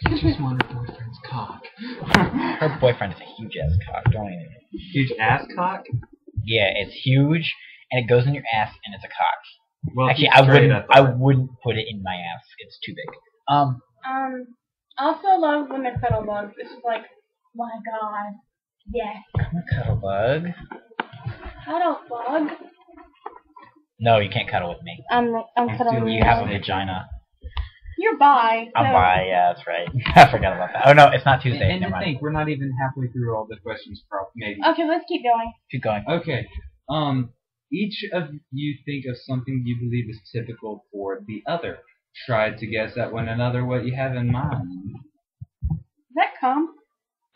You just want her boyfriend's cock. Her boyfriend is a huge ass cock. Don't even. Huge ass cock. Yeah, it's huge and it goes in your ass and it's a cock. Well, Actually, he's straight, I I thought. wouldn't put it in my ass. It's too big. I also love when they're cuddle bugs. It's just like, my God, yes, I'm a cuddle bug. cuddle bug. No, you can't cuddle with me. I'm cuddling You you. have a vagina. You're bi. I'm so- bi. Yeah, that's right. I forgot about that. Oh no, it's not Tuesday. And Never to mind. think, we're not even halfway through all the questions. Maybe. Okay, let's keep going. Keep going. Okay. Each of you think of something you believe is typical for the other. Try to guess at one another what you have in mind. Is that cum?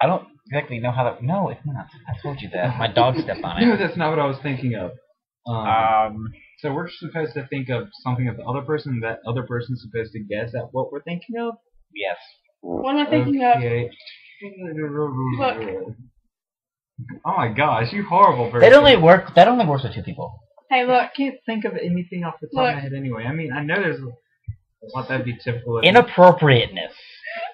I don't exactly know how that. No, it's not. I told you that. My dog stepped on No, it. that's not what I was thinking of. So we're supposed to think of something of the other person, that other person's supposed to guess at what we're thinking of? Yes. What am I thinking of? Okay. Look. Oh my gosh, you horrible person. That only works with two people. Hey, look. I can't think of anything off the top of my Look. head anyway. I mean, I know there's a lot that'd be typical of Inappropriateness.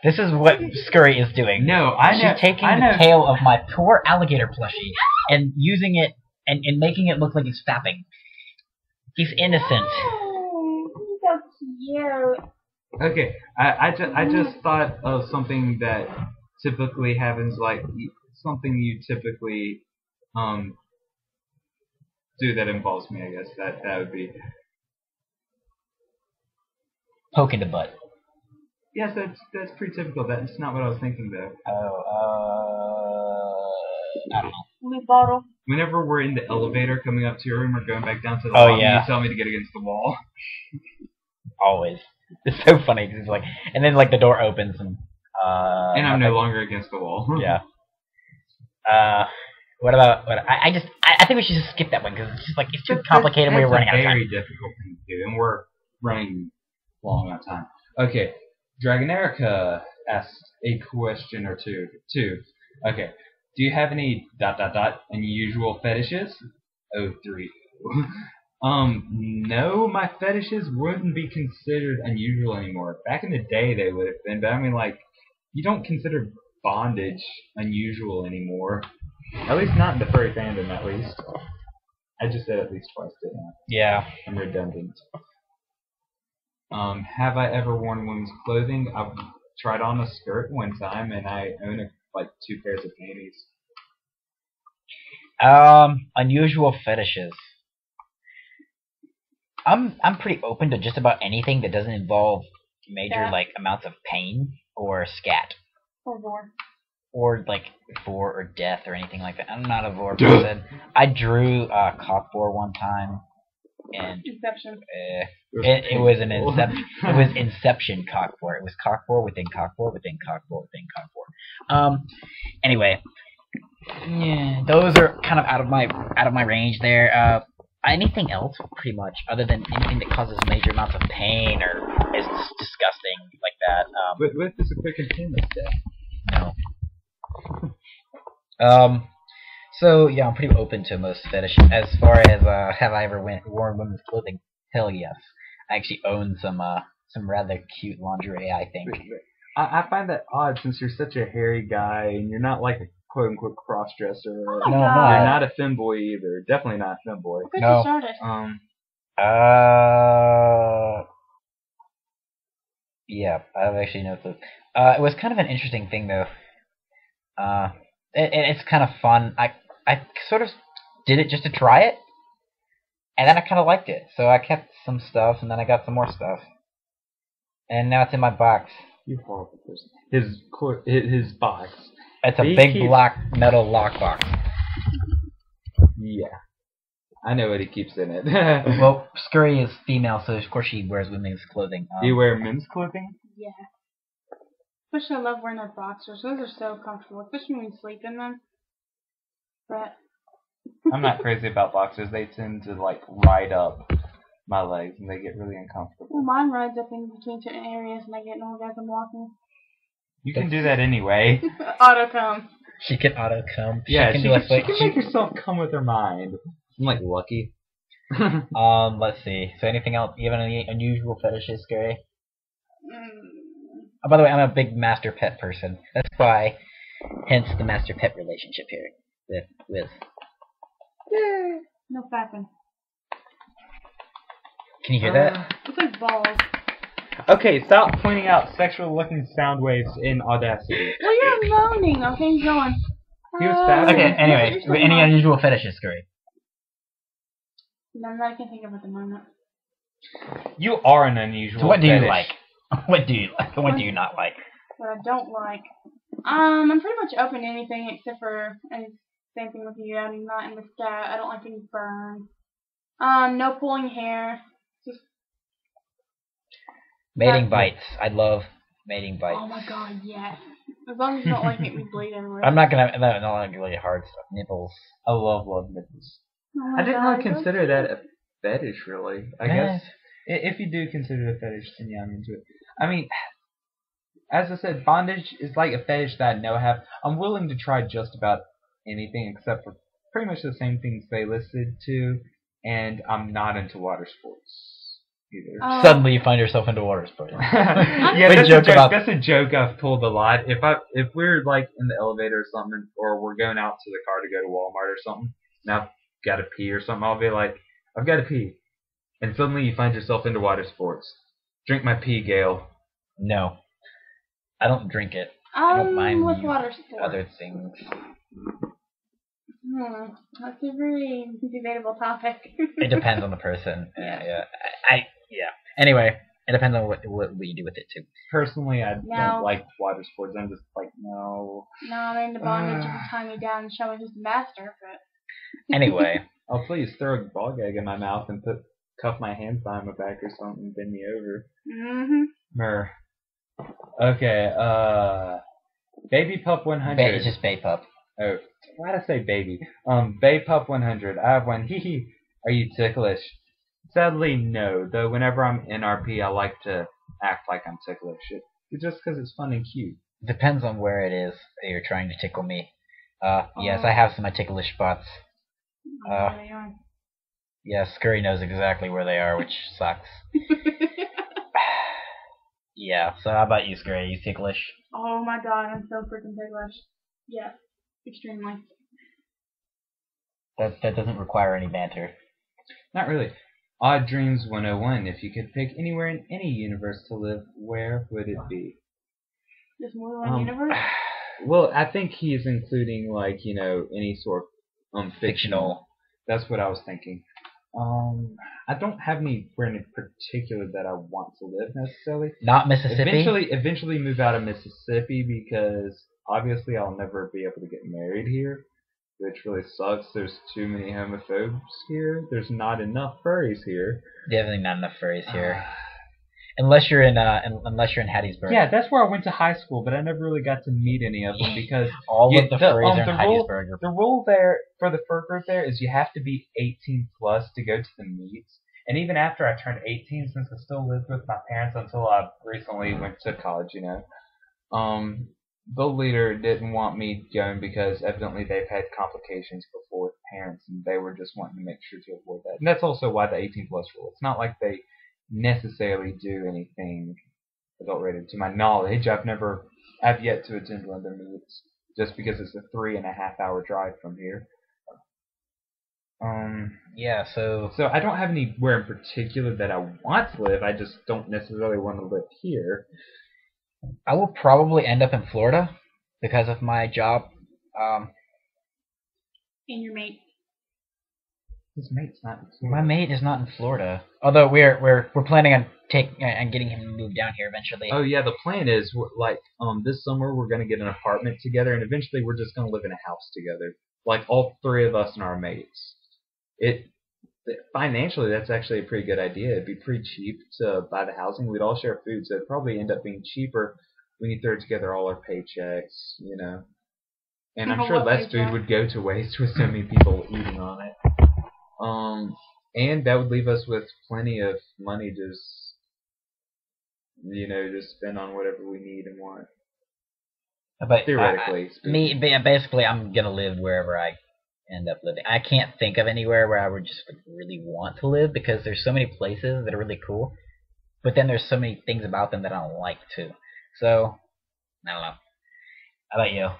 This is what Scurry is doing. No, I know. She's taking I know. the tail of my poor alligator plushie and using it and making it look like he's fapping. He's innocent. Oh, he's so cute. Okay, I just thought of something that typically happens, like something you typically do that involves me, I guess that would be. Poke in the butt. Yes, that's pretty typical. That's not what I was thinking though. I don't know. Blue bottle. Whenever we're in the elevator coming up to your room or going back down to the Oh, lobby, yeah. you tell me to get against the wall. Always. It's so funny. 'Cause it's like, and then like the door opens and. And I'm no longer against the wall. Yeah. What about? I think we should just skip that one because it's just like it's too complicated. We're running out of time. Very difficult thing to do, and we're running long out of time. Okay, Dragon Erica asked a question or two. Okay, do you have any ... unusual fetishes? Oh, 3. No, my fetishes wouldn't be considered unusual anymore. Back in the day, they would have been, but I mean, like, you don't consider bondage unusual anymore. At least not in the furry fandom, at least. I just said at least twice, didn't I? Yeah. I'm redundant. Have I ever worn women's clothing? I've tried on a skirt one time, and I own like 2 pairs of panties. Unusual fetishes. I'm pretty open to just about anything that doesn't involve major Yeah. like amounts of pain or scat. Or war. Or like vor or death or anything like that. I'm not a vor person. I drew cock vor one time, and Inception. it was an inception. It was inception cock vor. It was cock vor within cock vor within cock vor within cock vor. Anyway, yeah, those are kind of out of my range there. Anything else, pretty much, other than anything that causes major amounts of pain or is disgusting like that. What is a quick containment step? No. So yeah, I'm pretty open to most fetishes. As far as have I ever worn women's clothing? Hell yes. I actually own some rather cute lingerie. I think. I find that odd since you're such a hairy guy and you're not like a quote unquote cross dresser. Oh No, my I'm God. You're not a femboy either. Definitely not a femboy. Look at No. you started. Yeah, I have actually no clue. It was kind of an interesting thing though. It's kind of fun. I sort of did it just to try it, and then I kind of liked it. So I kept some stuff, and then I got some more stuff, and now it's in my box. You horrible person. His box. It's a He big keeps- black metal lockbox. Yeah. I know what he keeps in it. Well, Scurry is female, so of course she wears women's clothing. Do you wear men's clothing? Yeah. Especially I love wearing their boxers. Those are so comfortable, especially when you sleep in them. But I'm not crazy about boxers. They tend to like ride up my legs and they get really uncomfortable. well, mine rides up in between certain areas and I get an orgasm walking. You can do that anyway. Auto come. She can auto come. Yeah, she she can, can make herself come with her mind. I'm like lucky. Let's see. So anything else? You have any unusual fetishes, Scary? Mm. Oh, by the way, I'm a big master pet person. That's why, hence the master pet relationship here with. No fapping. Can you hear that? It's like balls. Okay, stop pointing out sexual-looking sound waves in Audacity. Well, you're moaning. Okay, go on. He was fapping. Okay. Anyway, any unusual fetishes, Scary? None that I can think of at the moment. You are an unusual So what do you fetish. like? What do you like? What do you not like? What I don't like. I'm pretty much open to anything except for, and same thing with you. I'm not into scat. I don't like getting burned. No pulling hair. Just Mating bites. I love mating bites. oh my god, yes. As long as you don't like make me bleed everywhere. I'm not gonna. No, not like really hard stuff. Nipples. I love nipples. Oh my I didn't God, really so consider cute. that a fetish, really. I guess if you do consider it a fetish, then yeah, I'm into it. I mean, as I said, bondage is like a fetish that I know I have. I'm willing to try just about anything except for pretty much the same things they listed to, and I'm not into water sports either. Suddenly you find yourself into water sports. Yeah, We that's joke about- that's a joke I've pulled a lot. If we're like in the elevator or something, or we're going out to the car to go to Walmart or something, and I've got to pee or something, I'll be like, I've got to pee, and suddenly you find yourself into water sports. Drink my pee, Gail. No, I don't drink it. I don't mind with water sports. other things. That's a very debatable topic. It depends on the person. Yeah. Yeah. Anyway, it depends on what you do with it too. Personally, I No. don't like water sports. I'm just like, no. No, I'm into bondage. You can tie me down and show me who's the master, but... Anyway. Oh, please throw a bog egg in my mouth and cuff my hands behind my back or something and bend me over. Mm-hmm. Mer. Okay, Baby Pup 100. It's just Bay Pup. Oh, why'd I say baby? Bay Pup 100. I have one. Hee hee. Are you ticklish? Sadly, no. Though whenever I'm in RP, I like to act like I'm ticklish. Just because it's fun and cute. Depends on where it is that you're trying to tickle me. Yes, I have some ticklish spots. There they are. Yeah, Scurry knows exactly where they are, which sucks. Yeah, so how about you, Scurry? Are you ticklish? Oh my god, I'm so freaking ticklish. Yes, extremely. That doesn't require any banter. Not really. Odd Dreams 101. If you could pick anywhere in any universe to live, where would it be? Just more than one universe? Well, I think he's including, like, you know, any sort of fictional. That's what I was thinking. I don't have anywhere in particular that I want to live necessarily. Not Mississippi? Eventually move out of Mississippi because obviously I'll never be able to get married here, which really sucks. There's too many homophobes here. There's not enough furries here. Definitely not enough furries here. Unless you're in Hattiesburg. Yeah, that's where I went to high school, but I never really got to meet any of them because all of the furries are in Hattiesburg. The rule there for the fur group there is you have to be 18 plus to go to the meets. And even after I turned 18, since I still lived with my parents until I recently went to college, you know, the leader didn't want me going because evidently they've had complications before with parents, and they were just wanting to make sure to avoid that. And that's also why the 18 plus rule. It's not like they necessarily do anything adult rated. To my knowledge, I've yet to attend one of their meets just because it's a 3.5 hour drive from here. Yeah, so I don't have anywhere in particular that I want to live. I just don't necessarily want to live here. I will probably end up in Florida because of my job. And your mate. His mate's not in Florida. My mate is not in Florida. Although we're planning on getting him to move down here eventually. Oh yeah, the plan is this summer we're gonna get an apartment together, and eventually we're just gonna live in a house together, like all three of us and our mates. Financially, that's actually a pretty good idea. It'd be pretty cheap to buy the housing. We'd all share food, so it'd probably end up being cheaper when you throw together all our paychecks, you know. And I'm sure less food would go to waste with so many people eating on it. And that would leave us with plenty of money to spend on whatever we need and want. But theoretically, basically, I'm gonna live wherever I end up living. I can't think of anywhere where I would just really want to live because there's so many places that are really cool, but then there's so many things about them that I don't like too. So I don't know. How about you?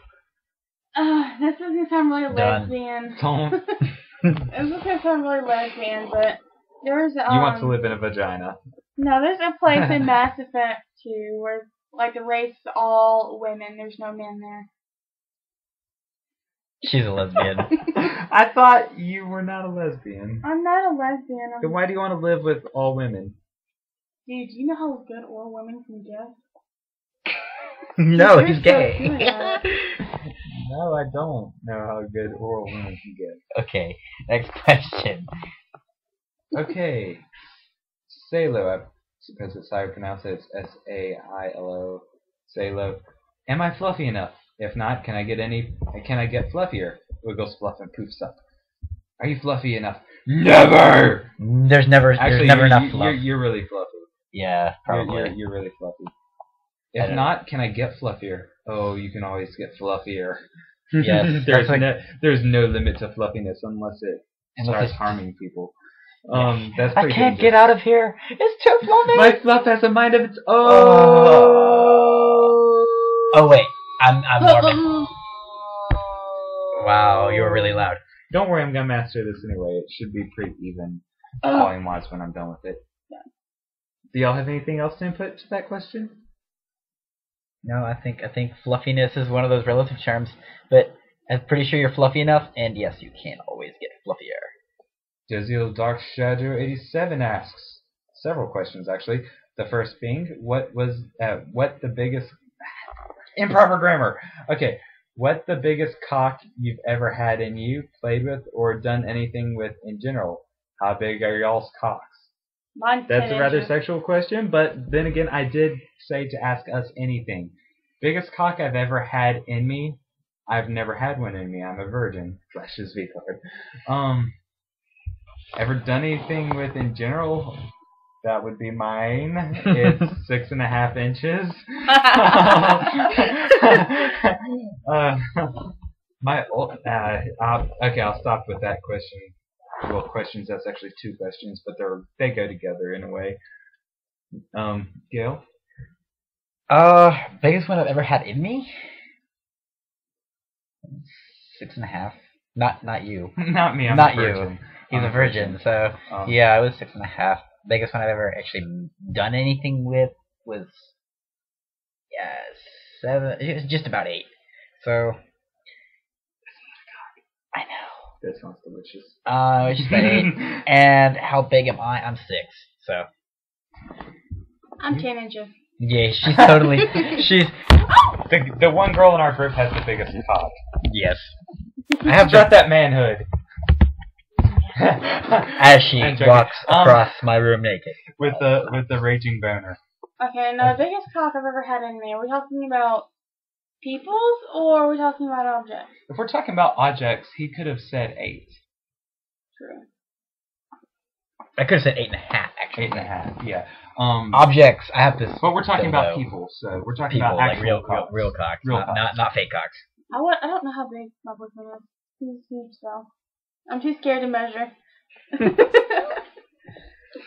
This is gonna sound really lesbian. Don't. This is gonna sound really lesbian, but there's You want to live in a vagina? No, there's a place in Mass Effect 2 where like the race is all women. There's no men there. She's a lesbian. I thought you were not a lesbian. I'm not a lesbian. Then why do you want to live with all women? Dude, do you know how good all women can get? No, he's gay. No, I don't know how good oral women can get. Okay, next question. Okay. Salo, I suppose that's how you pronounce it. It's S-A-I-L-O. Salo. Am I fluffy enough? If not, can I get fluffier? Wiggles fluff and poofs up. Are you fluffy enough? Never! There's never enough fluff. You're really fluffy. Yeah, probably. You're really fluffy. If not, can I get fluffier? Oh, you can always get fluffier. Yes. There's no limit to fluffiness unless it starts harming people. That's pretty I can't get out of here. It's too fluffy. My fluff has a mind of its own. Oh wait, I'm Mormon. Wow, you were really loud. Don't worry, I'm gonna master this anyway. It should be pretty even volume-wise when I'm done with it. Yeah. Do y'all have anything else to input to that question? No, I think fluffiness is one of those relative terms, but I'm pretty sure you're fluffy enough, and yes, you can always get fluffier. Jezeel Dark Shadow 87 asks several questions actually. The first being, what the biggest improper grammar? Okay, what the biggest cock you've ever had in you, played with, or done anything with in general? How big are y'all's cocks? Mine's That's 10 a rather inches. sexual question, but then again, I did say to ask us anything. Biggest cock I've ever had in me. I've never had one in me. I'm a virgin. Flashes V card. Ever done anything with in general? That would be mine. It's 6.5 inches. Okay, I'll stop with that question. Well, questions. That's actually 2 questions, but they go together in a way. Gail. Biggest one I've ever had in me? 6.5. Not you. Not me. I'm Not a virgin. you. He's a virgin, so yeah, I was 6.5. Biggest one I've ever actually done anything with was 7. It was just about 8. So I know. That sounds delicious. It's just about 8. And how big am I? I'm 6. So I'm 10 inches. yeah, she's totally she's The one girl in our group has the biggest cock. yes. I have Got that manhood. as she I'm joking. walks across my room naked. With the raging boner. Okay, now the biggest cock I've ever had in me, are we talking about people's or are we talking about objects? If we're talking about objects, he could have said 8. True. I could have said 8.5 actually. 8.5. Yeah. Objects. I have this. But we're talking about dildo. people, so we're talking People, about like actual cocks. real cocks, Real not fake cocks. I don't know how big my boyfriend is. He's huge, so I'm too scared to measure.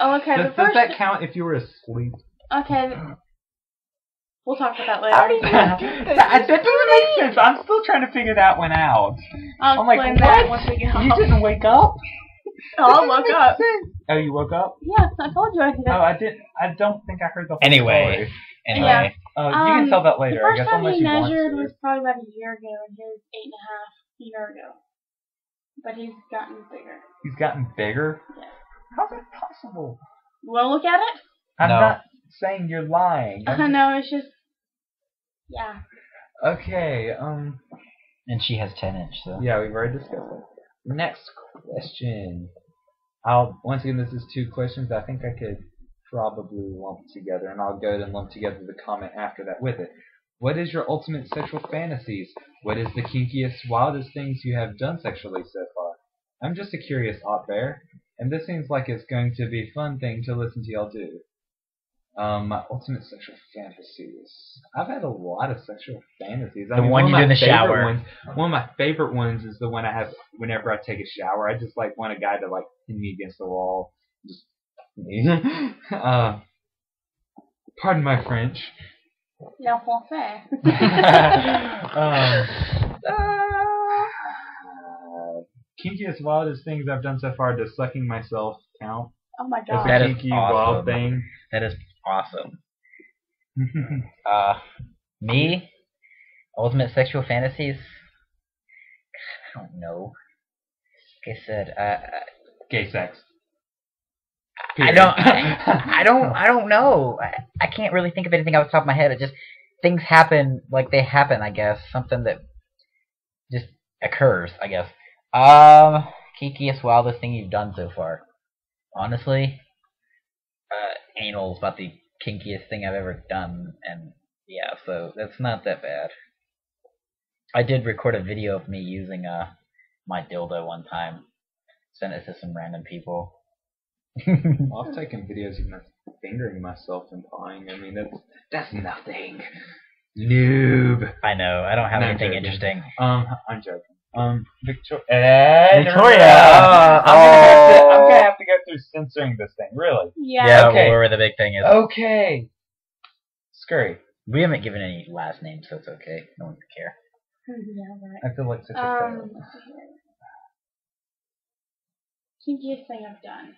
Oh, okay. Does that count if you were asleep? Okay. We'll talk about that later. That doesn't make sense. I'm still trying to figure that one out. I'll I'm like, explain that what? once we get You home. didn't wake up? I'll look up. Oh, you woke up? Yeah, I told you I did. Oh, I didn't. I don't think I heard the whole Anyway. story. Yeah. You can tell that later, The I first guess, time unless he you want measured to. was probably about a year ago, and he was 8.5 a year ago. But he's gotten bigger. He's gotten bigger? Yeah. How's that possible? You want to look at it? I'm No. not saying you're lying. No, it's just... Yeah. Okay, And she has 10 inch, so. yeah, we've already discussed that. Next question. Once again, this is 2 questions I think I could probably lump together, and I'll go ahead and lump together the comment after that with it. What is your ultimate sexual fantasies? What is the kinkiest, wildest things you have done sexually so far? I'm just a curious op bear, and this seems like it's going to be a fun thing to listen to y'all do. My ultimate sexual fantasies. I've had a lot of sexual fantasies. The one you do in the shower. One of my favorite ones is the one I have whenever I take a shower. I just like want a guy to like pin me against the wall. Just pardon my French. Le français. Kinkiest, wildest things I've done so far. Does sucking myself count? Oh my As god. a That is kinky, awesome. wild thing. That is awesome. Me? Ultimate sexual fantasies? I don't know. Like I said, Gay sex. I don't know. I can't really think of anything off the top of my head. It just things happen like they happen. I guess something that just occurs. I guess. Kinkiest, wildest thing you've done so far? Honestly, anal's about the kinkiest thing I've ever done, and yeah, so that's not that bad. I did record a video of me using my dildo one time. Sent it to some random people. I've taken videos of me fingering myself and pawing. I mean, that's nothing. Noob. I know. I don't have No, I'm anything joking. interesting. I'm joking. Victoria. Victoria! I'm gonna have to go through censoring this thing. Really? Yeah. Yeah, Okay. where the big thing is. Okay. Scurry. We haven't given any last names, so it's okay. No one would care. Yeah, right. I feel like such a fail. Kinkiest thing I've done.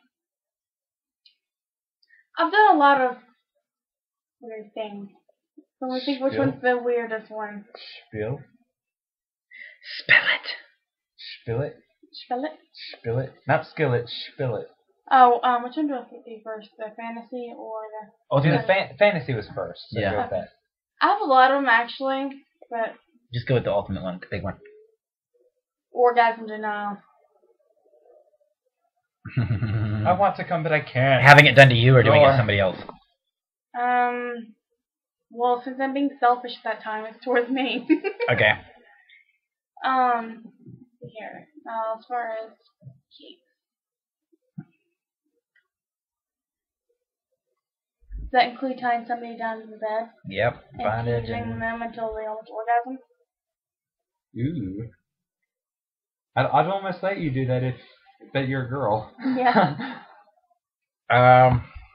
I've done a lot of weird things. So I think which Spill? one's the weirdest one. Spill. Spill it. Spill it. Spell it. Spill it. Not skillet. Spill it. Oh, which one do I do first? The fantasy or the... Oh, the fantasy was first. So Yeah. go with that. I have a lot of them, actually, but... Just go with the ultimate one, the big one. Orgasm denial. I want to come, but I can't. Having it done to you or doing it to somebody else? Well, since I'm being selfish at that time, it's towards me. Okay. Here. As far as cakes. Does that include tying somebody down to the bed? Yep. And Bondage teasing them until they almost orgasm? Ooh. I'd almost let you do that if you're a girl. Yeah.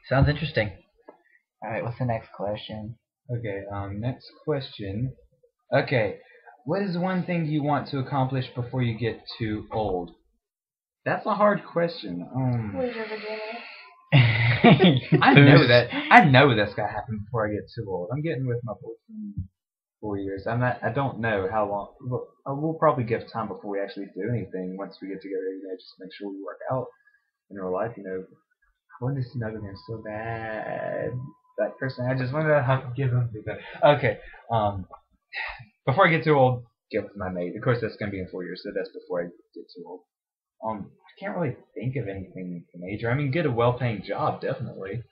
Sounds interesting. Alright, what's the next question? Okay, next question. Okay, what is one thing you want to accomplish before you get too old? That's a hard question. Lose your virginity. I know that's gotta happen before I get too old. I'm getting with my boyfriend 4 years. I don't know how long. We'll probably give time before we actually do anything. Once we get together, just make sure we work out in real life. I want to snuggle him so bad. That person, I just want to give him the best. Okay. Before I get too old, get with my mate. Of course, that's gonna be in 4 years, so that's before I get too old. I can't really think of anything major. I mean, get a well-paying job, definitely.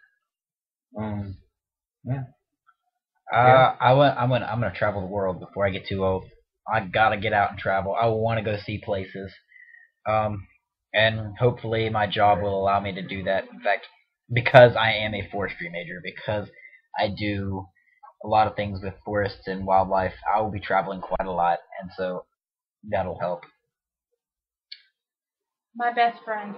Yeah. I'm gonna travel the world before I get too old. I gotta get out and travel. I want to go see places. And hopefully my job will allow me to do that. In fact, because I am a forestry major, because I do a lot of things with forests and wildlife, I will be traveling quite a lot, and so that'll help. My best friend.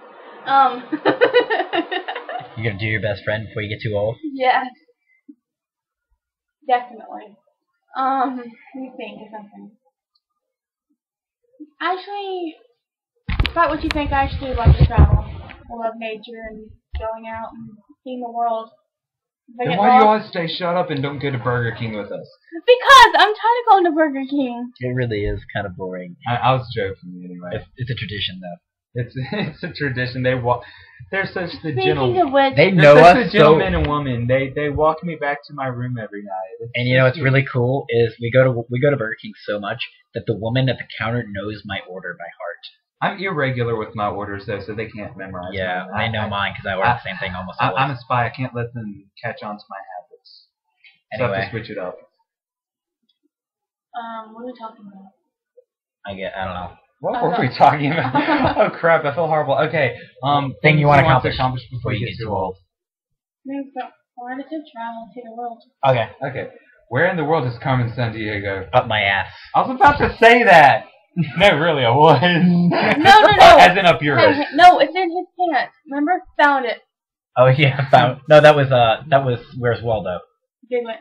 You're gonna do your best friend before you get too old? Yes. Definitely. Let me think of something. Actually, despite what you think, I actually like to travel. I love nature and going out and seeing the world. Then why do you always stay shut up and don't go to Burger King with us? Because I'm tired of going to Burger King. It really is kind of boring. I was joking anyway. It's a tradition, though. It's a tradition. They're such the Speaking gentlemen. of which, They know They're such us the gentlemen and women. They walk me back to my room every night. And you know what's really cool is we go to Burger King so much that the woman at the counter knows my order by heart. I'm irregular with my orders though, so they can't memorize. Yeah, them. they know mine because I order the same thing almost always. I'm a spy. I can't let them catch on to my habits. So I have to switch it up. what are we talking about? I don't know. What were we talking about? Oh crap! I feel horrible. Okay. Thing you want to accomplish before you get too old. I wanted to travel to the world. Okay. Okay. Where in the world is Carmen Sandiego? Up my ass. I was about to say that. No, really, I was. No. As in up your ass. No, it's in his pants. Remember? Found it. Oh yeah, found. No, that was Where's Waldo. Good one.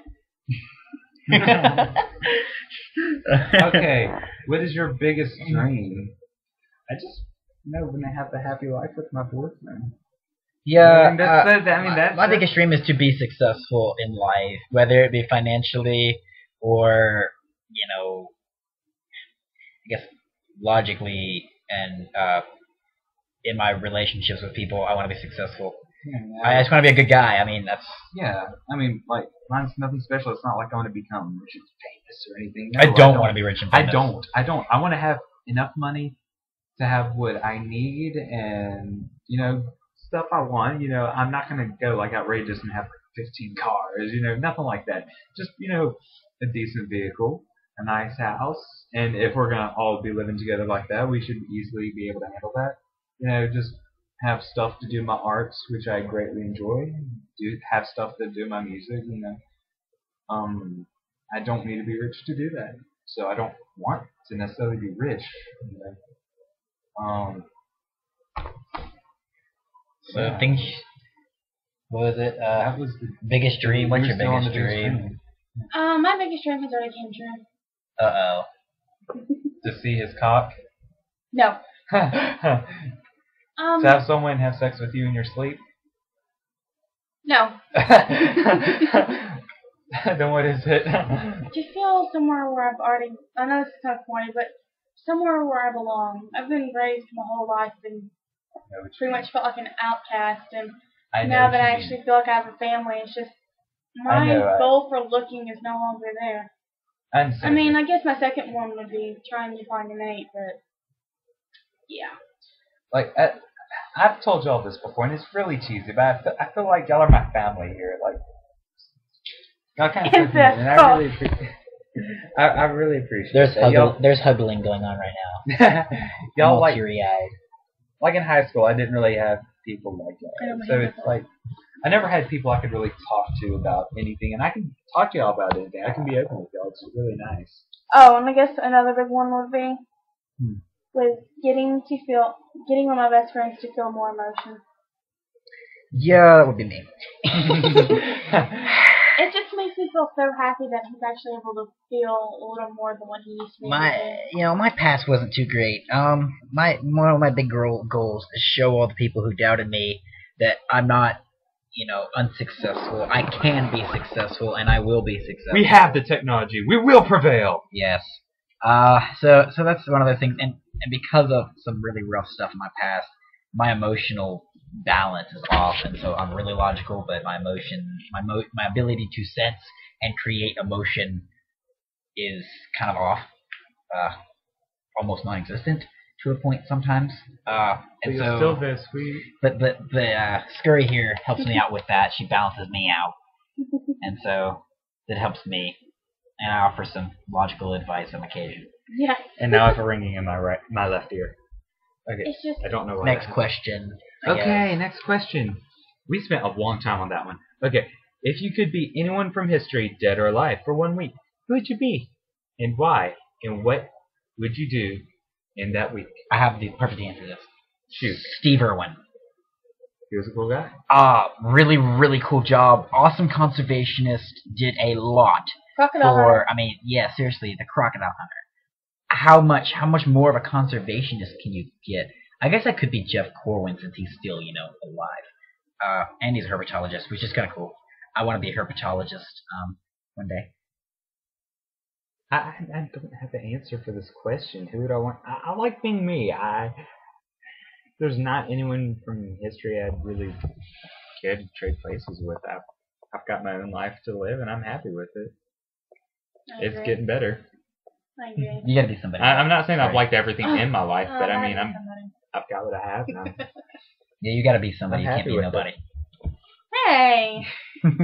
Okay, what is your biggest dream? I just want to have a happy life with my boyfriend. Yeah, that's my biggest dream is to be successful in life, whether it be financially or, I guess logically and in my relationships with people. I want to be successful. Yeah, I just want to be a good guy. I mean, that's... Yeah, I mean, like, mine's nothing special. It's not like I want to become rich and famous or anything. No, I don't want to be rich and famous. I don't. I want to have enough money to have what I need and, stuff I want. I'm not going to go, like, outrageous and have 15 cars, nothing like that. Just, a decent vehicle, a nice house, and if we're going to all be living together like that, we should easily be able to handle that. Just have stuff to do my arts, which I greatly enjoy. Have stuff to do my music, I don't need to be rich to do that. So I don't want to necessarily be rich. So things... What was it? That was the biggest dream? What's your still on biggest the dream? My biggest dream has already came true. Uh-oh. To see his cock? No. To have someone have sex with you in your sleep? No. Then what is it? To feel somewhere where I've already... I know this is kind of corny, but somewhere where I belong. I've been raised my whole life and pretty much felt like an outcast, and now that I actually feel like I have a family, it's just my goal for looking is no longer there. I mean, I guess my second one would be trying to find a mate, but yeah. Like, I've told y'all this before, and it's really cheesy, but I feel like y'all are my family here. Like, y'all kind of took me in, and I really appreciate it. There's huggling going on right now. Y'all like teary-eyed. Like in high school, I didn't really have people like y'all. So it's like I never had people I could really talk to about anything, and I can talk to y'all about anything. I can be open with y'all. It's really nice. Oh, and I guess another big one would be was getting one of my best friends to feel more emotion. Yeah, that would be me. It just makes me feel so happy that he's actually able to feel a little more than what he used to be. My past wasn't too great. One of my big goals is show all the people who doubted me that I'm not, unsuccessful. I can be successful, and I will be successful. We have the technology. We will prevail. Yes. So that's one of the things, and because of some really rough stuff in my past, my emotional balance is off, and so I'm really logical, but my ability to sense and create emotion is kind of off, almost non-existent to a point sometimes. And you're still very sweet. But the Scurry here helps me out with that. She balances me out, and so it helps me. And I offer some logical advice on occasion. Yeah. And now I have a ringing in my left ear. Okay. It's just I don't know why. Next question. Okay, next question. We spent a long time on that one. Okay. If you could be anyone from history, dead or alive, for 1 week, who would you be? And why? And what would you do in that week? I have the perfect answer to this. Shoot. Steve Irwin. He was a cool guy. Really, really cool job. Awesome conservationist. Did a lot. Crocodile hunter. Yeah, seriously, the crocodile hunter. How much more of a conservationist can you get? I guess I could be Jeff Corwin since he's still, alive. And he's a herpetologist, which is kind of cool. I want to be a herpetologist one day. I don't have the answer for this question. Who would I want? I like being me. There's not anyone from history I'd really care to trade places with. I've got my own life to live, and I'm happy with it. It's getting better. I agree. You gotta be somebody. I'm not saying I've liked everything in my life, but I mean, I've got what I have. And yeah, you gotta be somebody. You can't be nobody. Hey. Am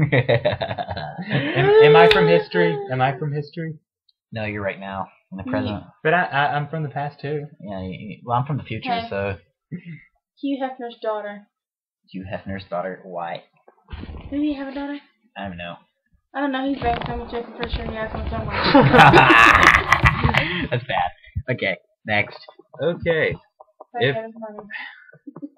I from history? Am I from history? No, you're right now in the present. But I'm from the past too. Yeah, well, I'm from the future, so. Hugh Hefner's daughter. Hugh Hefner's daughter? Why? Did he have a daughter? I don't know. I don't know. He's very famous. I'm pretty sure he has one somewhere. That's bad. Okay, next. Okay.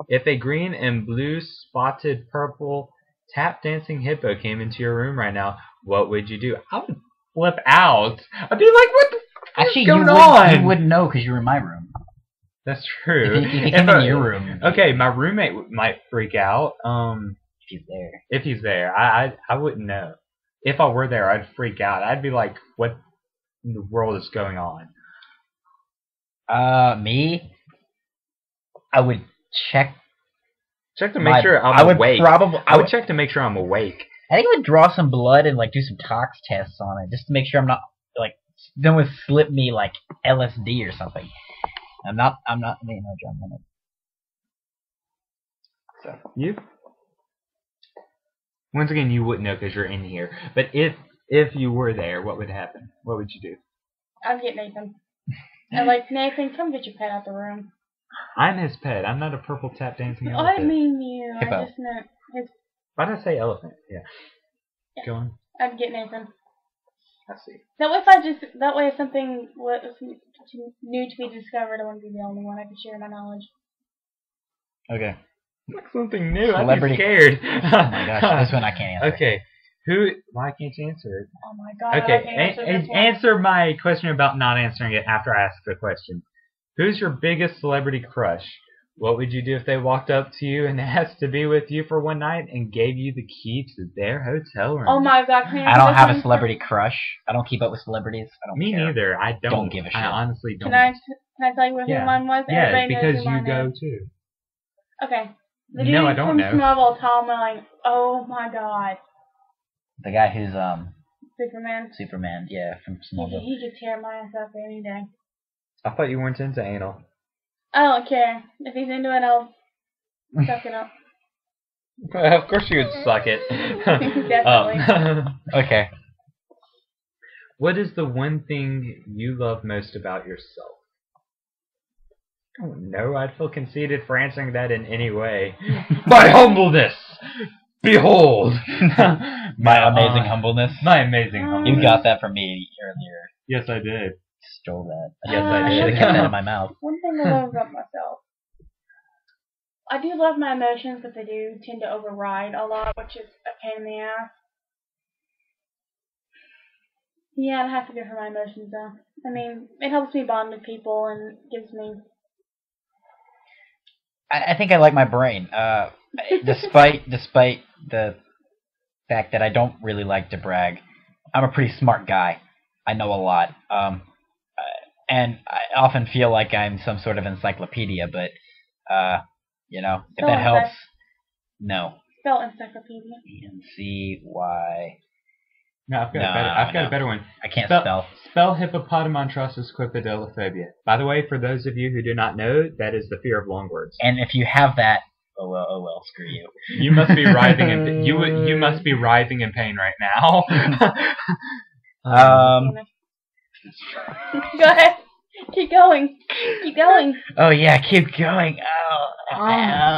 If a green and blue spotted purple tap dancing hippo came into your room right now, what would you do? I would flip out. I'd be like, what the fuck is going on? You wouldn't know because you were in my room. That's true. If he came in your room. Okay, my roommate might freak out. If he's there. If he's there. I wouldn't know. If I were there, I'd freak out. I'd be like, what in the world is going on? Me? I would check to make sure I'm awake. I would check to make sure I'm awake. I think I would draw some blood and do some tox tests on it just to make sure I'm not no one slip me LSD or something. I'm not no John Lennon. So you? Once again, you wouldn't know because you're in here. But if you were there, what would happen? What would you do? I'd get Nathan. I'm like, Nathan, come get your pet out the room. I'm his pet. I'm not a purple tap dancing elephant. I mean you. Hippo. I just meant his. Why did I say elephant? Yeah. Go on. I'd get Nathan. I see. That way if something was new to be discovered, I wouldn't be the only one. I could share my knowledge. Okay. Like something new. Celebrity. I'd be scared. Oh my gosh, this one I can't answer. Okay. Why can't you answer it? Oh my god. Okay. I can't answer this one. Answer my question about not answering it after I ask the question. Who's your biggest celebrity crush? What would you do if they walked up to you and asked to be with you for one night and gave you the key to their hotel room? Oh my god, I don't have a celebrity crush. I don't keep up with celebrities. I don't Me care. neither. I don't give a shit. I honestly don't. Can I tell you what who mine was? Yeah, Everybody knows because who you mine go is. too. Okay. The No, dude I don't from know. Smallville, Tom Welling. Oh my god. The guy who's Superman. yeah, from Smallville. He could tear my ass up any day. I thought you weren't into anal. I don't care. If he's into it, I'll suck it up. Of course you would suck it. Definitely. Okay. What is the one thing you love most about yourself? Oh no, I'd feel conceited for answering that in any way. My humbleness! Behold! My amazing humbleness. My amazing humbleness. You got that from me earlier. Yes, I did. Stole that. Yes, I I did. should have kept that in my mouth. One thing I love about myself. I do love my emotions, but they do tend to override a lot, which is a pain in the ass. Yeah, I'd have to go for my emotions, though. I mean, it helps me bond with people and gives me... I think I like my brain. Despite the fact that I don't really like to brag, I'm a pretty smart guy. I know a lot. And I often feel like I'm some sort of encyclopedia, but, you know, if that helps, no. Spell encyclopedia. E-N-C-Y. No, I've got a better one. I can't spell. Spell hippopotamontrosis quipidophobia. By the way, for those of you who do not know, that is the fear of long words. And if you have that, oh well, screw you. You must be writhing in you must be writhing in pain right now. Go ahead. Keep going. Keep going. Oh yeah, keep going. Oh.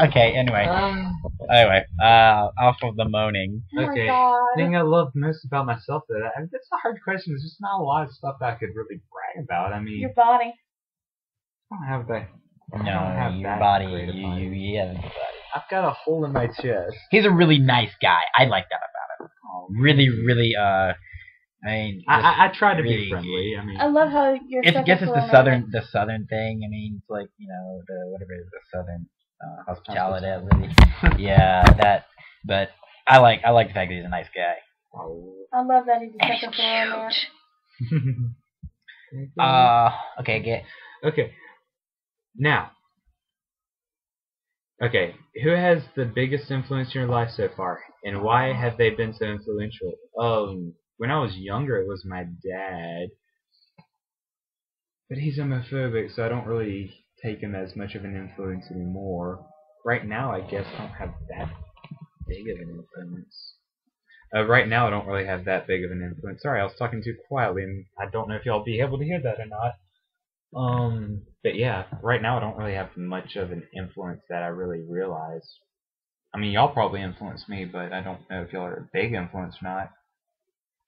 Okay. Anyway. Off of the moaning. Oh my Okay. god. The thing I love most about myself, that's a hard question. There's just not a lot of stuff that I could really brag about. I mean, Your body. I don't have that. No, your body. You have a body. I've got a hole in my chest. He's a really nice guy. I like that about him. Oh, really. I mean, I try to really be friendly. I mean, I love how you're I guess it's the romantic. southern thing. I mean, it's like, you know, the southern hospitality. Yeah, that. But I like the fact that he's a nice guy. I love that he's a second floor man. Okay, Okay. Now. Okay, who has the biggest influence in your life so far, and why have they been so influential? When I was younger, it was my dad, but he's homophobic, so I don't really take him as much of an influence anymore. Right now, I guess I don't have that big of an influence. Right now, I don't really have that big of an influence. Sorry, I was talking too quietly, and I don't know if y'all be able to hear that or not. But yeah, right now I don't really have much of an influence that I really realize. I mean, y'all probably influence me, but I don't know if y'all are a big influence or not.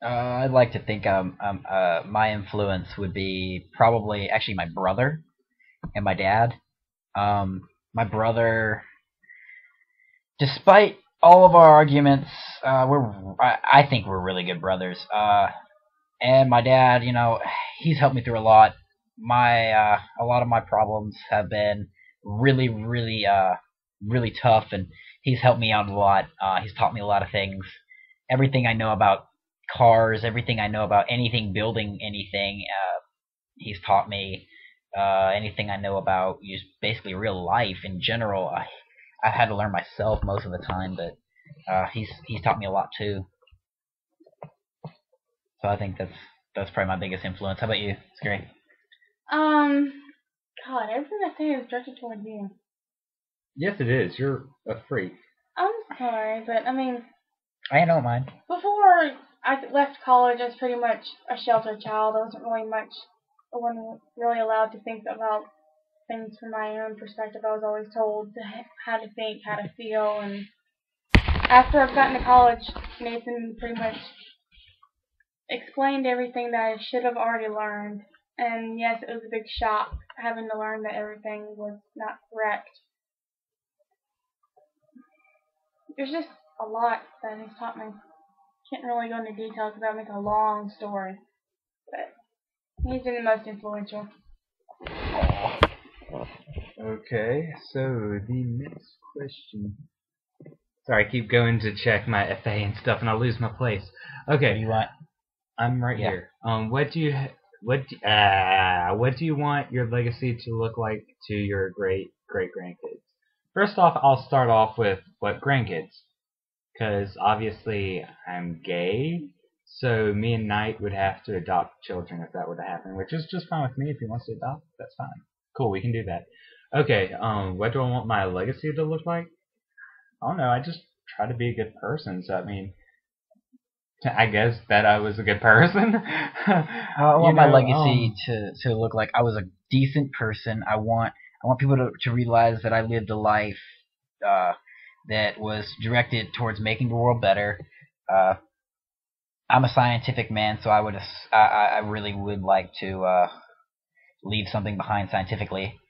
I'd like to think my influence would be probably actually my brother and my dad. My brother, despite all of our arguments, I think we're really good brothers. And my dad, you know, he's helped me through a lot. A lot of my problems have been really tough, and he's helped me out a lot. He's taught me a lot of things. Everything I know about cars, everything I know about anything, building anything, he's taught me. Anything I know about just basically real life in general, I've had to learn myself most of the time, but he's taught me a lot too. So I think that's probably my biggest influence. How about you, Scary? God, everything I say is directed towards you. Yes, it is. You're a freak. I'm sorry, but I mean, I don't mind. before I left college, I was pretty much a sheltered child. I wasn't really allowed to think about things from my own perspective. I was always told how to think, how to feel, and after I've gotten to college, Nathan pretty much explained everything that I should have already learned. And yes, it was a big shock having to learn that everything was not correct. There's just a lot that he's taught me. Can't really go into details because that makes a long story. But he's been the most influential. Okay, so the next question. Sorry, I keep going to check my FA and stuff, and I lose my place. What do Okay, you want? I'm right Yeah. here. What do you want your legacy to look like to your great grandkids? First off, I'll start off with what grandkids, because obviously I'm gay, so me and Knight would have to adopt children if that were to happen, which is just fine with me. If he wants to adopt, that's fine. Cool, we can do that. Okay, what do I want my legacy to look like? I don't know. I just try to be a good person. So I mean, I guess that I was a good person. I want my legacy to look like I was a decent person. I want people to realize that I lived a life that was directed towards making the world better. I'm a scientific man, so I really would like to leave something behind scientifically,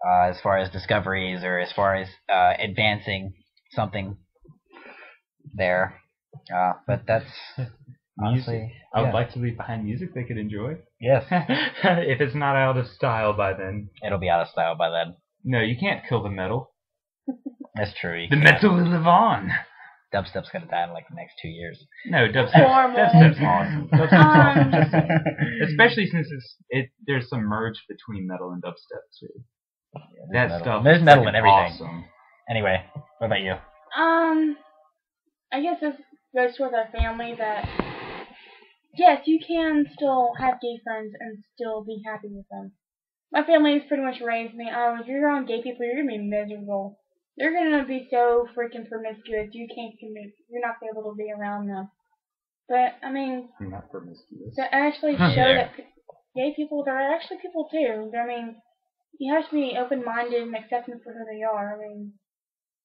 as far as discoveries or as far as advancing something there. But that's honestly, I would like to leave behind music they could enjoy. Yes. If it's not out of style by then. It'll be out of style by then. No, you can't kill the metal. That's true. The metal will live on. Dubstep's gonna die in like the next 2 years. No, dubstep's awesome. Dubstep's awesome. Especially since there's some merge between metal and dubstep too. Yeah, There's metal in everything. Awesome. Anyway, what about you? I guess this goes with our family that, yes, you can still have gay friends and still be happy with them. My family has pretty much raised me, if you're around gay people, you're gonna be miserable. They're gonna be so freaking promiscuous, you're not gonna be able to be around them. But, I mean, I'm not promiscuous. to actually show that gay people, they're actually people too. I mean, you have to be open-minded and accept them for who they are. I mean,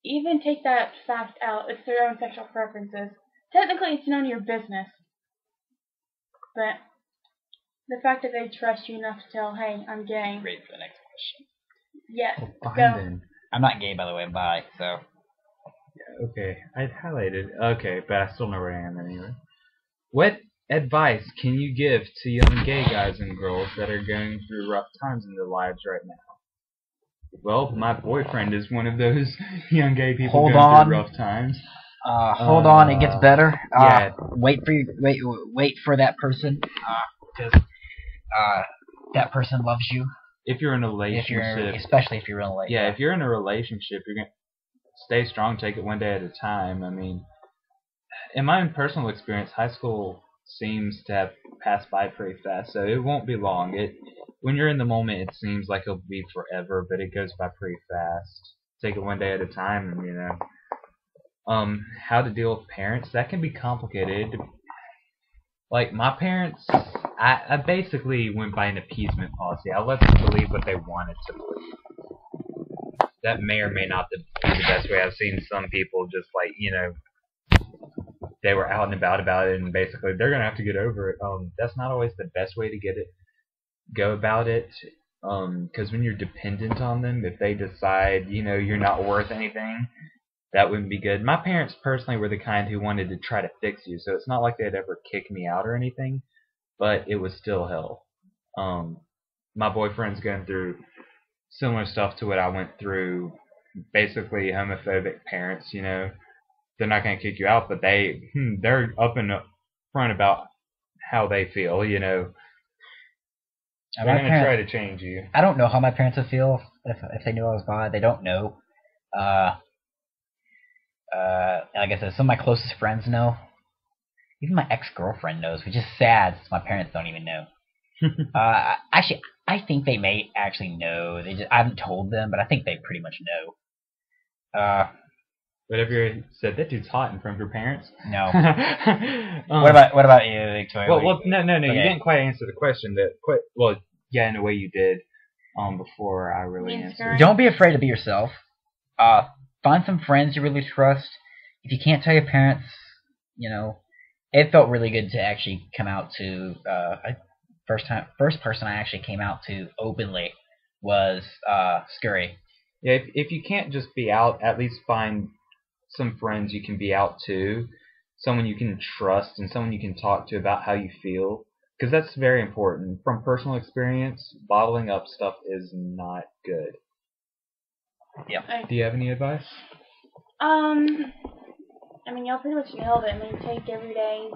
even take that fact out, it's their own sexual preferences. Technically, it's none of your business. But the fact that they trust you enough to tell, hey, I'm gay. Ready for the next question. Yes. Well, fine then. I'm not gay, by the way. I'm bi, so. Yeah, okay. I highlighted. Okay, but I still know where I am anyway. What advice can you give to young gay guys and girls that are going through rough times in their lives right now? Well, my boyfriend is one of those young gay people going through rough times. Hold on, it gets better. Yeah. Wait for that person, because that person loves you. If you're in a relationship, especially if you're in a relationship. Yeah, if you're in a relationship, you're gonna stay strong, take it one day at a time. I mean, in my own personal experience, high school seems to have passed by pretty fast, so it won't be long. When you're in the moment, it seems like it'll be forever, but it goes by pretty fast. Take it one day at a time, and you know. How to deal with parents, that can be complicated. Like my parents, I basically went by an appeasement policy. I let them believe what they wanted to believe. That may or may not be the best way. I've seen some people just like, you know, they were out and about it, and basically they're gonna have to get over it. That's not always the best way to go about it. Because when you're dependent on them, if they decide, you know, you're not worth anything, that wouldn't be good. My parents personally were the kind who wanted to try to fix you, so it's not like they'd ever kick me out or anything, but it was still hell. My boyfriend's going through similar stuff to what I went through. Basically, homophobic parents, you know, they're not going to kick you out, but they're up in front about how they feel, you know. They're going to try to change you. I don't know how my parents would feel if they knew I was bi. They don't know. Like I said, some of my closest friends know. Even my ex-girlfriend knows, which is sad since my parents don't even know. Actually, I think they may actually know. I haven't told them, but I think they pretty much know. Whatever you said, that dude's hot in front of your parents. No. What about you, Victoria? Well, no, okay. You didn't quite answer the question. Yeah, in a way you did. Before I really answered. Don't be afraid to be yourself. Find some friends you really trust. If you can't tell your parents, you know, it felt really good to actually come out to. First person I actually came out to openly was Scurry. Yeah, if you can't just be out, at least find some friends you can be out to, someone you can trust, and someone you can talk to about how you feel, because that's very important. From personal experience, bottling up stuff is not good. Yep. Do you have any advice? I mean, y'all pretty much nailed it. I mean, take every day.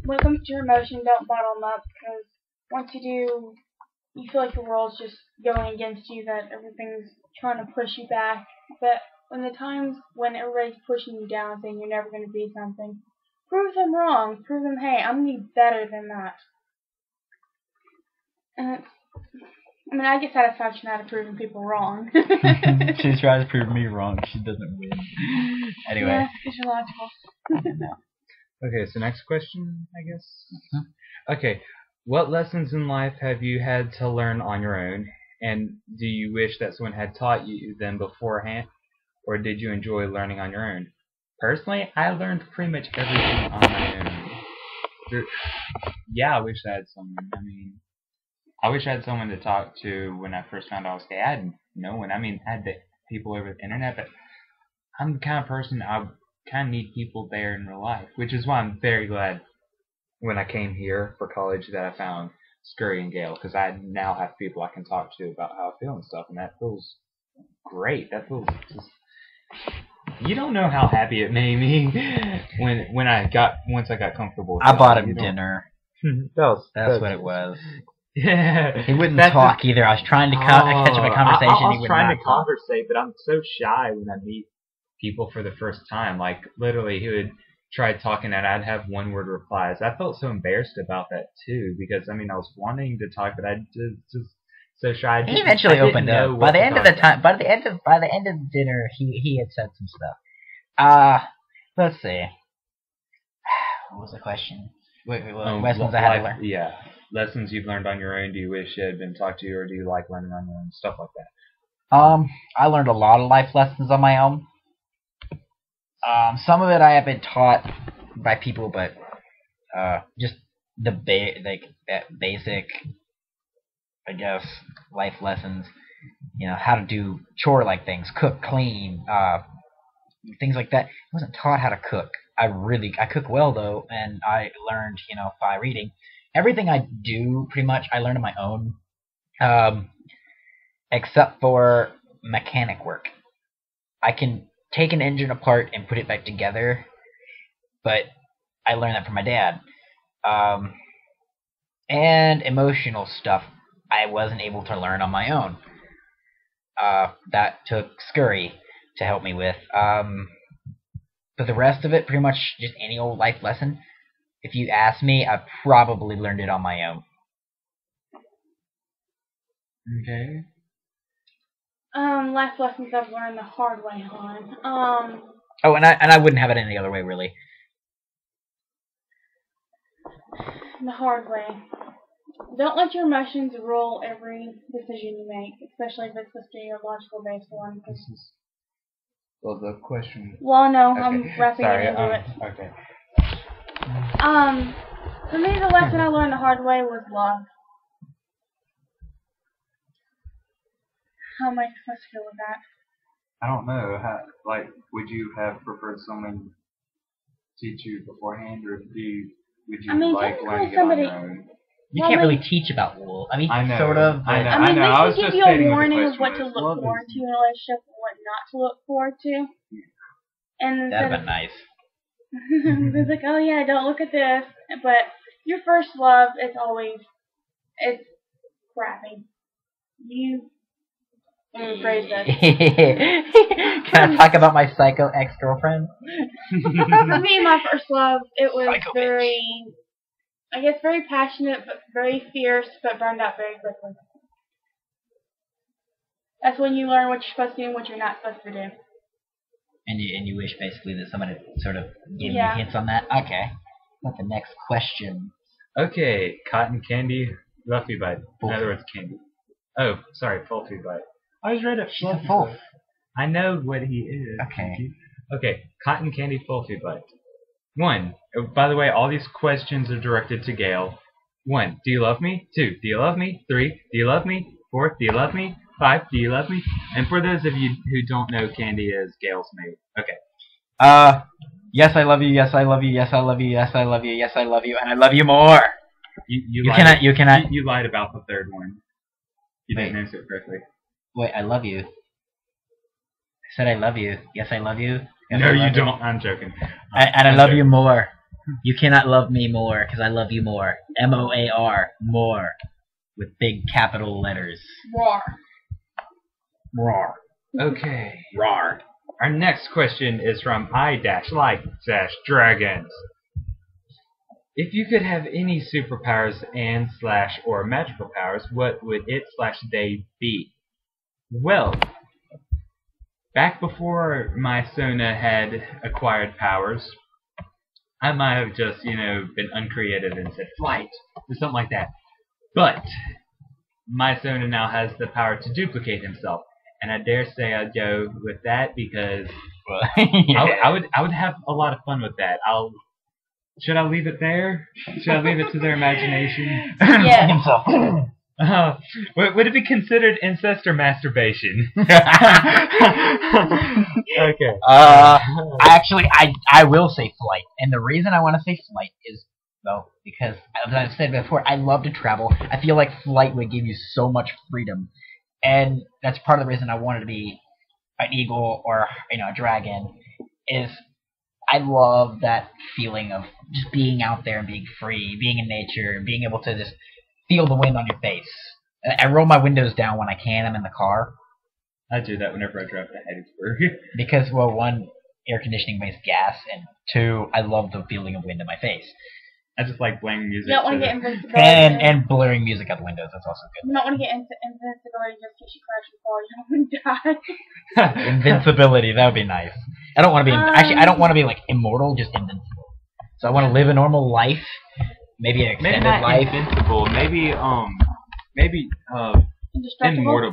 When it comes to your emotion, don't bottle them up, because once you do, you feel like the world's just going against you, that everything's trying to push you back. But when the times when everybody's pushing you down, saying you're never going to be something, prove them wrong. Prove them, hey, I'm going to be better than that. And it's, I mean, I get satisfaction out of proving people wrong. She tries to prove me wrong. She doesn't win. Anyway. Yeah, it's illogical. Okay, so next question, I guess. Okay, what lessons in life have you had to learn on your own, and do you wish that someone had taught you them beforehand, or did you enjoy learning on your own? Personally, I learned pretty much everything on my own. Yeah, I wish I had someone. I mean, I wish I had someone to talk to when I first found out I was gay. I had no one. I mean, I had the people over the internet, but I'm the kind of person I kind of need people there in real life, which is why I'm very glad when I came here for college that I found Scurry and Gale, because I now have people I can talk to about how I feel and stuff, and that feels great. That feels just... You don't know how happy it made me once I got comfortable with I bought it. him dinner. That's what it was. Yeah. He wouldn't talk either. I was trying to catch up a conversation. I He was would trying not to talk. conversate, but I'm so shy when I meet people for the first time. Like, literally, he would try talking and I'd have one-word replies. I felt so embarrassed about that, too, because, I mean, I was wanting to talk, but I just so shy. He eventually opened up. By the end of the dinner, he had said some stuff. Let's see. What was the question? Wait, lessons I had to learn. Yeah, lessons you've learned on your own. Do you wish it had been taught to you, or do you like learning on your own? Stuff like that. I learned a lot of life lessons on my own. Some of it I have been taught by people, but just the basic, I guess, life lessons. You know, how to do chore-like things, cook, clean, things like that. I wasn't taught how to cook. I cook well though, and I learned, by reading. Everything I do, pretty much, I learned on my own, except for mechanic work. I can take an engine apart and put it back together, but I learned that from my dad. And emotional stuff I wasn't able to learn on my own. That took Scurry to help me with. But the rest of it, pretty much just any old life lesson. If you ask me, I probably learned it on my own. Okay. Life lessons I've learned the hard way on. Oh, and I wouldn't have it any other way, really. The hard way. Don't let your emotions rule every decision you make, especially if it's supposed to be a logical based one. Well, the question... Well, no, Okay. I'm wrapping it into it. Okay. For me, the lesson I learned the hard way was love. How am I supposed to feel with that? I don't know. Would you have preferred someone teach you beforehand, or would you like learning it on your own? You can't really teach about wool. I mean, I know, sort of. I know. I mean, I was they can just give you a stating what the warning of question what to was. look Love forward is- to in a relationship and what not to look forward to. And That'd have been nice. it's like, oh yeah, don't look at this. But your first love is always, it's crappy. You rephrase that. Can I talk about my psycho ex-girlfriend? For me, my first love, it was Psycho bitch. very, I guess, very passionate, but very fierce, but burned out very quickly. That's when you learn what you're supposed to do and what you're not supposed to do. And you wish basically that someone had sort of gave you Yeah. hints on that? Okay. What's the next question? Okay, cotton candy, fluffy bite. In Fluffy. other words, candy. Oh, sorry, fluffy bite. I was right at She's a fluffy wolf. bite. I know what he is. Okay. Okay, cotton candy, fluffy bite. 1. By the way, all these questions are directed to Gail. 1. Do you love me? 2. Do you love me? 3. Do you love me? 4. Do you love me? 5. Do you love me? And for those of you who don't know, Candy is Gail's mate. Okay. Yes, I love you. Yes, I love you. Yes, I love you. Yes, I love you. Yes, I love you. And I love you more. You You lied. cannot. You lied about the third one. You didn't Wait. answer it correctly. Wait, I love you. I said I love you. Yes, I love you. Yes, No, I you love don't. I'm joking. And I I'm love joking. you more. You cannot love me more because I love you more. MOAR, more, with big capital letters. Roar. Roar. Okay. Roar. Our next question is from I-like-dragons. If you could have any superpowers and / or magical powers, what would it/they be? Well, back before my Sona had acquired powers, I might have just, been uncreative and said flight or something like that. But my Sona now has the power to duplicate himself, and I dare say I'd go with that because I would have a lot of fun with that. Should I leave it there? Should I leave it to their imagination? Yeah. Would it be considered incest or masturbation? Okay. I will say flight, and the reason I want to say flight is, well, because as I've said before, I love to travel. I feel like flight would give you so much freedom, and that's part of the reason I wanted to be an eagle or a dragon. Is I love that feeling of just being out there and being free, being in nature, and being able to just feel the wind on your face. I roll my windows down when I can. I'm in the car. I do that whenever I drive to Hattiesburg. Because, well, one, air conditioning wastes gas, and two, I love the feeling of wind in my face. I just like blaring music. You don't want to get invincibility. And blaring music out the windows, that's also good. You don't want to get invincibility just in case you crash and fall. You don't want to die. Invincibility, that would be nice. I don't want to be, actually, I don't want to be, immortal, just invincible. So I want to live a normal life, maybe an extended life. Invincible, maybe immortal.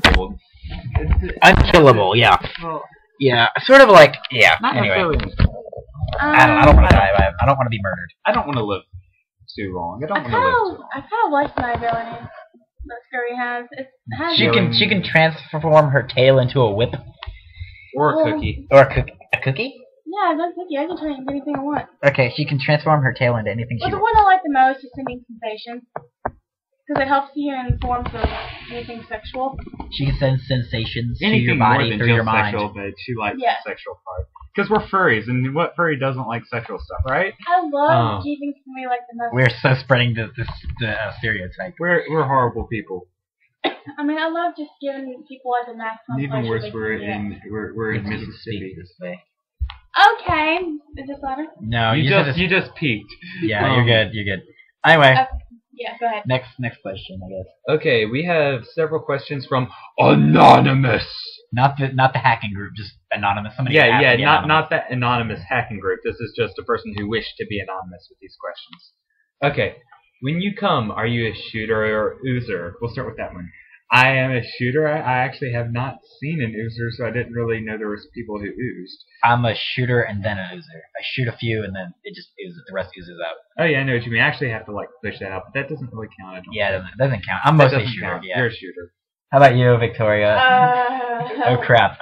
Unkillable, yeah. Well, yeah, sort of like, yeah, not anyway. necessarily. I don't want to die. I don't want to be murdered. I don't want to live too long. I don't want to live too long. I kind of like my ability that Scurry has. It has She can transform her tail into a whip. Or a cookie. Or a cookie. A cookie? Yeah, that's cookie. I can turn it into anything I want. Okay, she can transform her tail into anything she But the wants. one I like the most is sending sensations. Because it helps you in forms of anything sexual. She can send sensations to Anything your more body than through just your mind. sexual, but she likes Yeah. the sexual part. Because we're furries, and what furry doesn't like sexual stuff, right? I love keeping somebody like the most. We're so spreading this stereotype. We're horrible people. I mean, I love just giving people like a maximum Even pleasure worse, they we're can get. in Speak Mississippi. this way. Okay. Is this louder? No, You said just peeked. Yeah, you're good. You're good. Anyway, Yeah, go ahead. next question, I guess. Okay, we have several questions from Anonymous. Not the hacking group, just anonymous. Somebody Yeah, has to be anonymous. not that anonymous hacking group. This is just a person who wished to be anonymous with these questions. Okay, when you come, are you a shooter or oozer? We'll start with that one. I am a shooter. I actually have not seen an oozer, so I didn't really know there was people who oozed. I'm a shooter and then an oozer. I shoot a few and then it just oozes. The rest oozes out. Oh yeah, I know what you mean. I actually have to push that out, but that doesn't really count. I don't Yeah, think. it doesn't count. I'm That mostly a doesn't shooter. count. Yeah. You're a shooter. How about you, Victoria? Oh crap.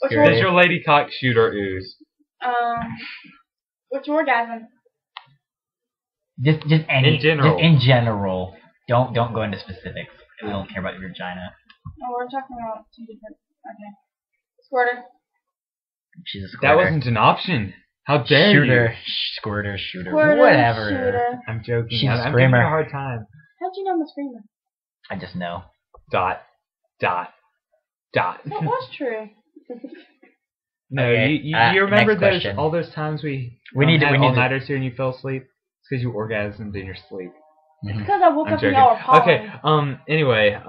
Which Does your lady cock shoot or ooze? Which orgasm? Just any. In general. Just in general. Don't go into specifics. We don't care about your vagina. Oh, we're talking about two different. Okay. Squirter. She's a That squirter. wasn't an option. How dare Shooter, you? squirter, shooter, Squirter, whatever. shooter. I'm joking. She's a I'm giving you screamer. a hard time. How'd you know I'm a screamer? I just know. Dot. Dot. Dot. That was true. No, Okay, you remember next those question. all those times we need had to- all-nighters here and you fell asleep? It's because you orgasmed in your sleep. It's because I woke I'm up joking. and y'all were calling. Okay. Anyway.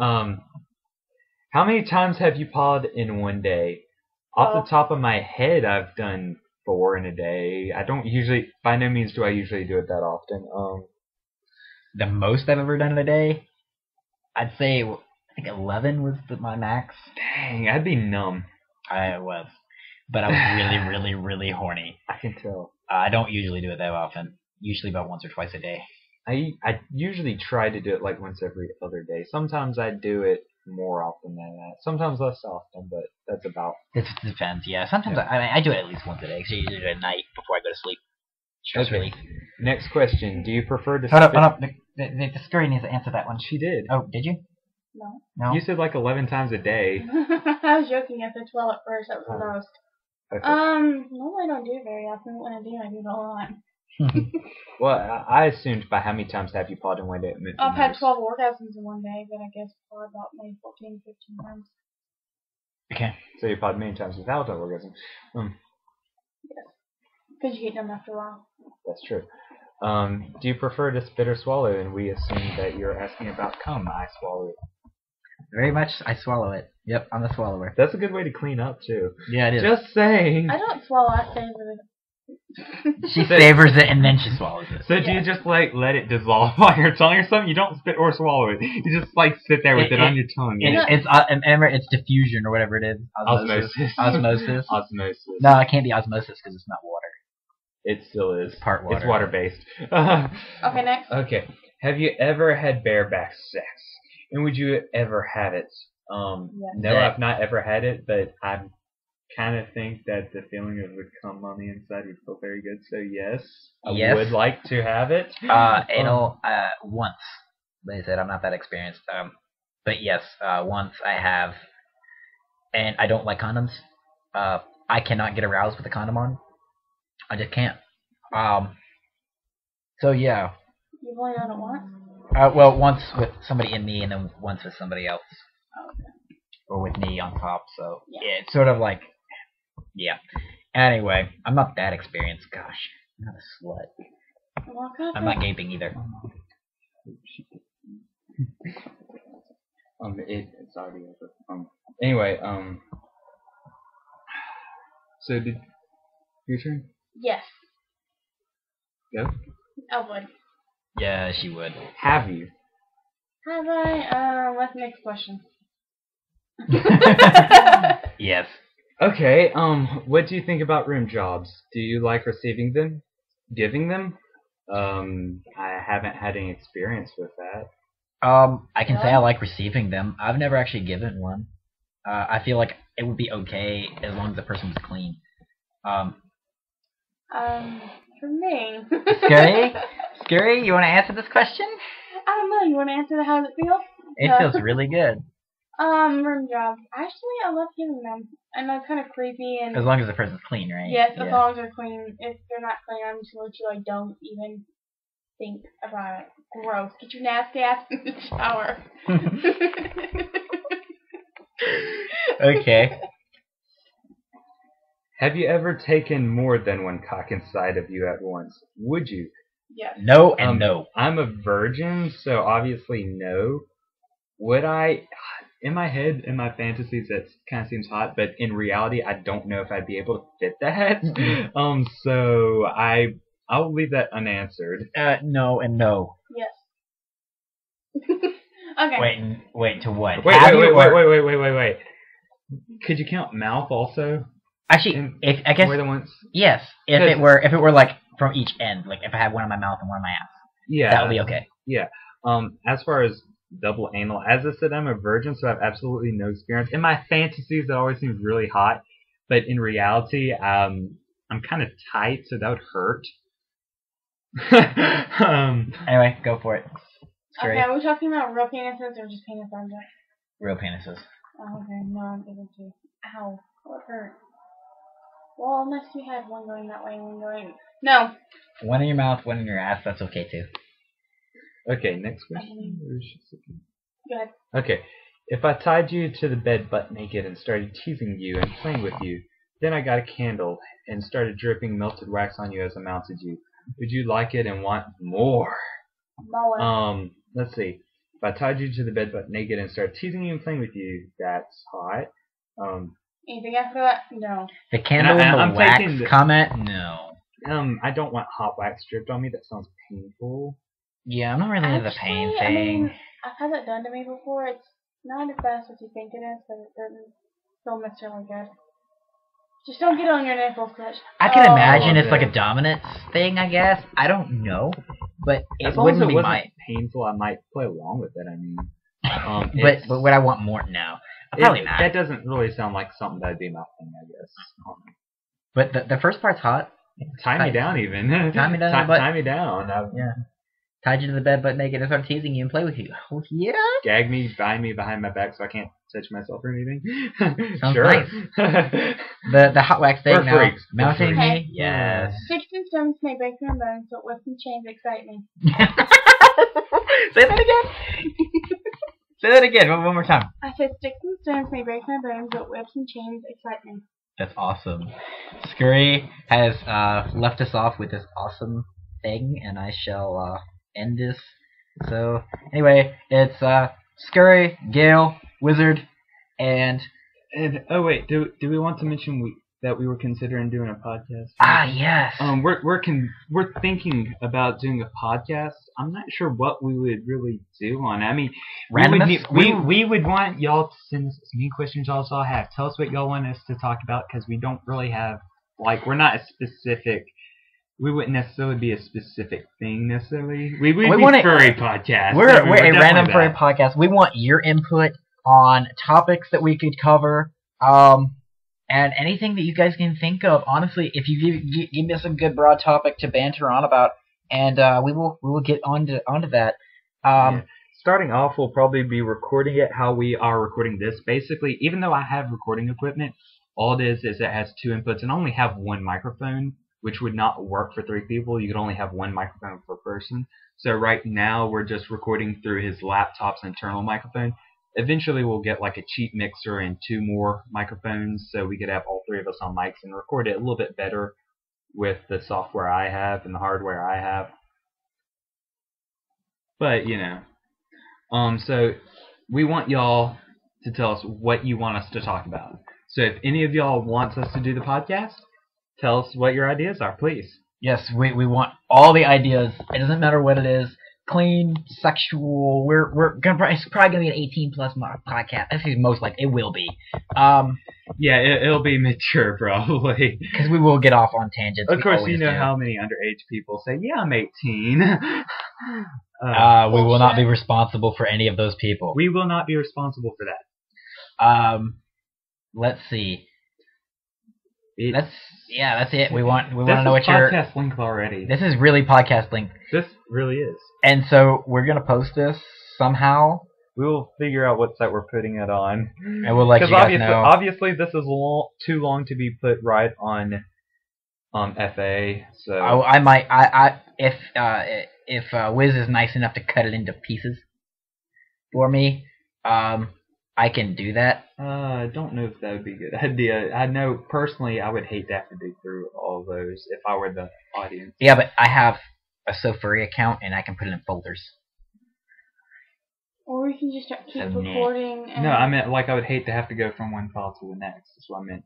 How many times have you pawed in one day? Off the top of my head, I've done 4 in a day. I don't usually. By no means do I usually do it that often. The most I've ever done in a day, I'd say, I think 11 was my max. Dang, I'd be numb. I was. But I was really, really, really horny. I can tell. I don't usually do it that often. Usually about once or twice a day. I usually try to do it like once every other day. Sometimes I do it more often than that. Sometimes less often, but that's about. It depends, yeah. Sometimes I do it at least once a day. Because I usually do it at night before I go to sleep. Stress Okay. relief. Next question. Do you prefer to Hold spit- up. The Scurry needs to answer that one. She did. Oh, did you? No. No. You said like 11 times a day. I was joking. I said 12 at first. That was the most. Okay. No, I don't do it very often. When I do it a lot. Well, I assumed by how many times have you pawed and went it meant. I've had 12 orgasms in one day, but I guess for about maybe 14, 15 times. Okay. So you pawed many times without an orgasm. Yes. Because you get them after a while. That's true. Do you prefer to spit or swallow? And we assume that you're asking about cum. I swallow it. Very much, I swallow it. Yep, I'm the swallower. That's a good way to clean up too. Yeah, it is. Just saying. I don't swallow. I savor it. She savors it and then she swallows it. So do you just like let it dissolve on your tongue or something? You don't spit or swallow it. You just like sit there with it on your tongue. It's diffusion or whatever it is. Osmosis. Osmosis. Osmosis. No, it can't be osmosis because it's not water. It still is. Part water. It's water based. Okay, next. Okay. Have you ever had bareback sex? And would you ever have it? Yes. No, I've not ever had it, but I kind of think that the feeling of the cum on the inside would feel very good. So yes, I would like to have it. Anal once. Like I said, I'm not that experienced. But yes, once I have, and I don't like condoms. I cannot get aroused with a condom on. I just can't. So yeah. You've only done it once? Well, once with somebody in me, and then once with somebody else. Okay. Or with me on top. So Yeah. it's sort of like, yeah. Anyway, I'm not that experienced. Gosh, I'm not a slut. Well, God, I'm not gaping either. It's already over. Anyway, so did your turn? Yes. Go. I would. Yeah, she would. Have you? Have I? What's the next question? Yes. Okay. What do you think about room jobs? Do you like receiving them? Giving them? I haven't had any experience with that. I can say I like receiving them. I've never actually given one. I feel like it would be okay as long as the person was clean. For me. Scurry, you want to answer this question? I don't know. You want to answer how does it feel? It feels really good. Room jobs. Actually, I love giving them. I know it's kind of creepy and. As long as the person's clean, right? Yes, as long as they're clean. If they're not clean, I'm just literally don't even think about it. Gross. Get your nasty ass in the shower. Okay. Have you ever taken more than one cock inside of you at once? Would you? Yes. No and no. I'm a virgin, so obviously no. Would I? In my head, in my fantasies, that kind of seems hot, but in reality, I don't know if I'd be able to fit that. So I'll leave that unanswered. No and no. Yes. Okay. Wait, to what? Wait. Could you count mouth also? Actually, I guess more than once. Yes. If it were like from each end, like if I had one in my mouth and one in my ass, yeah, that would be okay. Yeah. As far as double anal, as I said, I'm a virgin, so I have absolutely no experience. In my fantasies, it always seems really hot, but in reality, I'm kind of tight, so that would hurt. Anyway, go for it. Okay, are we talking about real penises or just penis objects? Real penises. Oh, okay, no, I'm able to. Ow, what hurt? Well, unless you had one going that way and one going. No. One in your mouth, one in your ass. That's okay too. Okay, next question. Go ahead. Okay, if I tied you to the bed butt naked and started teasing you and playing with you, then I got a candle and started dripping melted wax on you as I mounted you, would you like it and want more? More. Let's see. If I tied you to the bed butt naked and started teasing you and playing with you, that's hot. Anything after that? No. The candle and the wax comment? No. I don't want hot wax dripped on me. That sounds painful. Yeah, I'm not really into the pain thing. I mean, I've had that done to me before. It's not as fast as you think it is, but it doesn't feel necessarily good. Just don't get it on your nipples, Clutch. I can imagine it's like a dominance thing, I guess. I don't know. But it wouldn't be painful, I might play along with it, I mean. But would I want more? No. Probably not. That doesn't really sound like something that'd be my thing, I guess. But the first part's hot. Tie me down, even. Tie me down. Tie me down. Yeah. tied you to the bed butt naked and started teasing you and play with you. Oh, yeah? Gag me, bind me behind my back so I can't touch myself or anything. Sounds sure. nice. The hot wax thing We're now. freaks. Mounting We're me? freaks. Yes. Sticks and stones may break my bones, but whips and chains excite me. Say that again. Say that again. One more time. I said sticks and stones may break my bones, but whips and chains excite me. That's awesome. Scurry has left us off with this awesome thing, and I shall end this. So, anyway, it's Scurry, Gale, Wizard, and oh wait, do we want to mention that we were considering doing a podcast? Yes. We're thinking about doing a podcast. I'm not sure what we would really do on it. I mean, we would want y'all to send us as many questions y'all have. Tell us what y'all want us to talk about, because we don't really have, like, we're not a specific. We wouldn't necessarily be a specific thing necessarily. We would be furry podcast. We're a random furry podcast. We want your input on topics that we could cover, and anything that you guys can think of. Honestly, if you give us a good broad topic to banter on about, and we will get onto that. Starting off, we'll probably be recording it how we are recording this. Basically, even though I have recording equipment, all it is it has 2 inputs and I only have 1 microphone, which would not work for 3 people. You could only have 1 microphone per person. So right now we're just recording through his laptop's internal microphone. Eventually we'll get like a cheap mixer and 2 more microphones, so we could have all 3 of us on mics and record it a little bit better with the software I have and the hardware I have. But, you know. So we want y'all to tell us what you want us to talk about. So if any of y'all wants us to do the podcast, tell us what your ideas are, please. Yes, we want all the ideas. It doesn't matter what it is. Clean, sexual. It's probably gonna be an 18+ podcast. I think most likely it will be. Yeah, it'll be mature probably. Because we will get off on tangents. Of course, you know how many underage people say, "Yeah, I'm 18." We will not be responsible for any of those people. We will not be responsible for that. Let's see. That's it. We want to know what your podcast link already. This is really podcast link. This really is. And so we're gonna post this somehow. We will figure out what site we're putting it on. And we'll let you guys know. Obviously, this is too long to be put right on FA. So I might if Wiz is nice enough to cut it into pieces for me, I can do that. I don't know if that would be a good idea. I know personally I would hate to have to dig through all those if I were the audience. Yeah, but I have a SoFurry account and I can put it in folders. Or we can just keep recording. And no, I meant like I would hate to have to go from one file to the next. That's what I meant.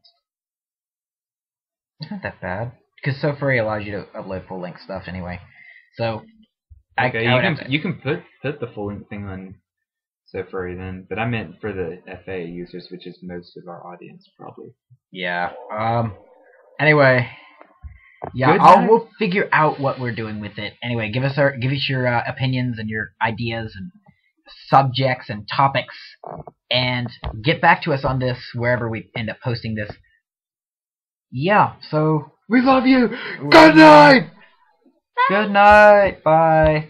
It's not that bad, because SoFurry allows you to upload full length stuff anyway. So okay, you can put the full length thing on SoFurry then, but I meant for the FA users, which is most of our audience probably. Yeah. Anyway. Yeah, we'll figure out what we're doing with it. Anyway, give us your opinions and your ideas and subjects and topics, and get back to us on this wherever we end up posting this. Yeah, so we love you. Good night. Good night. Bye.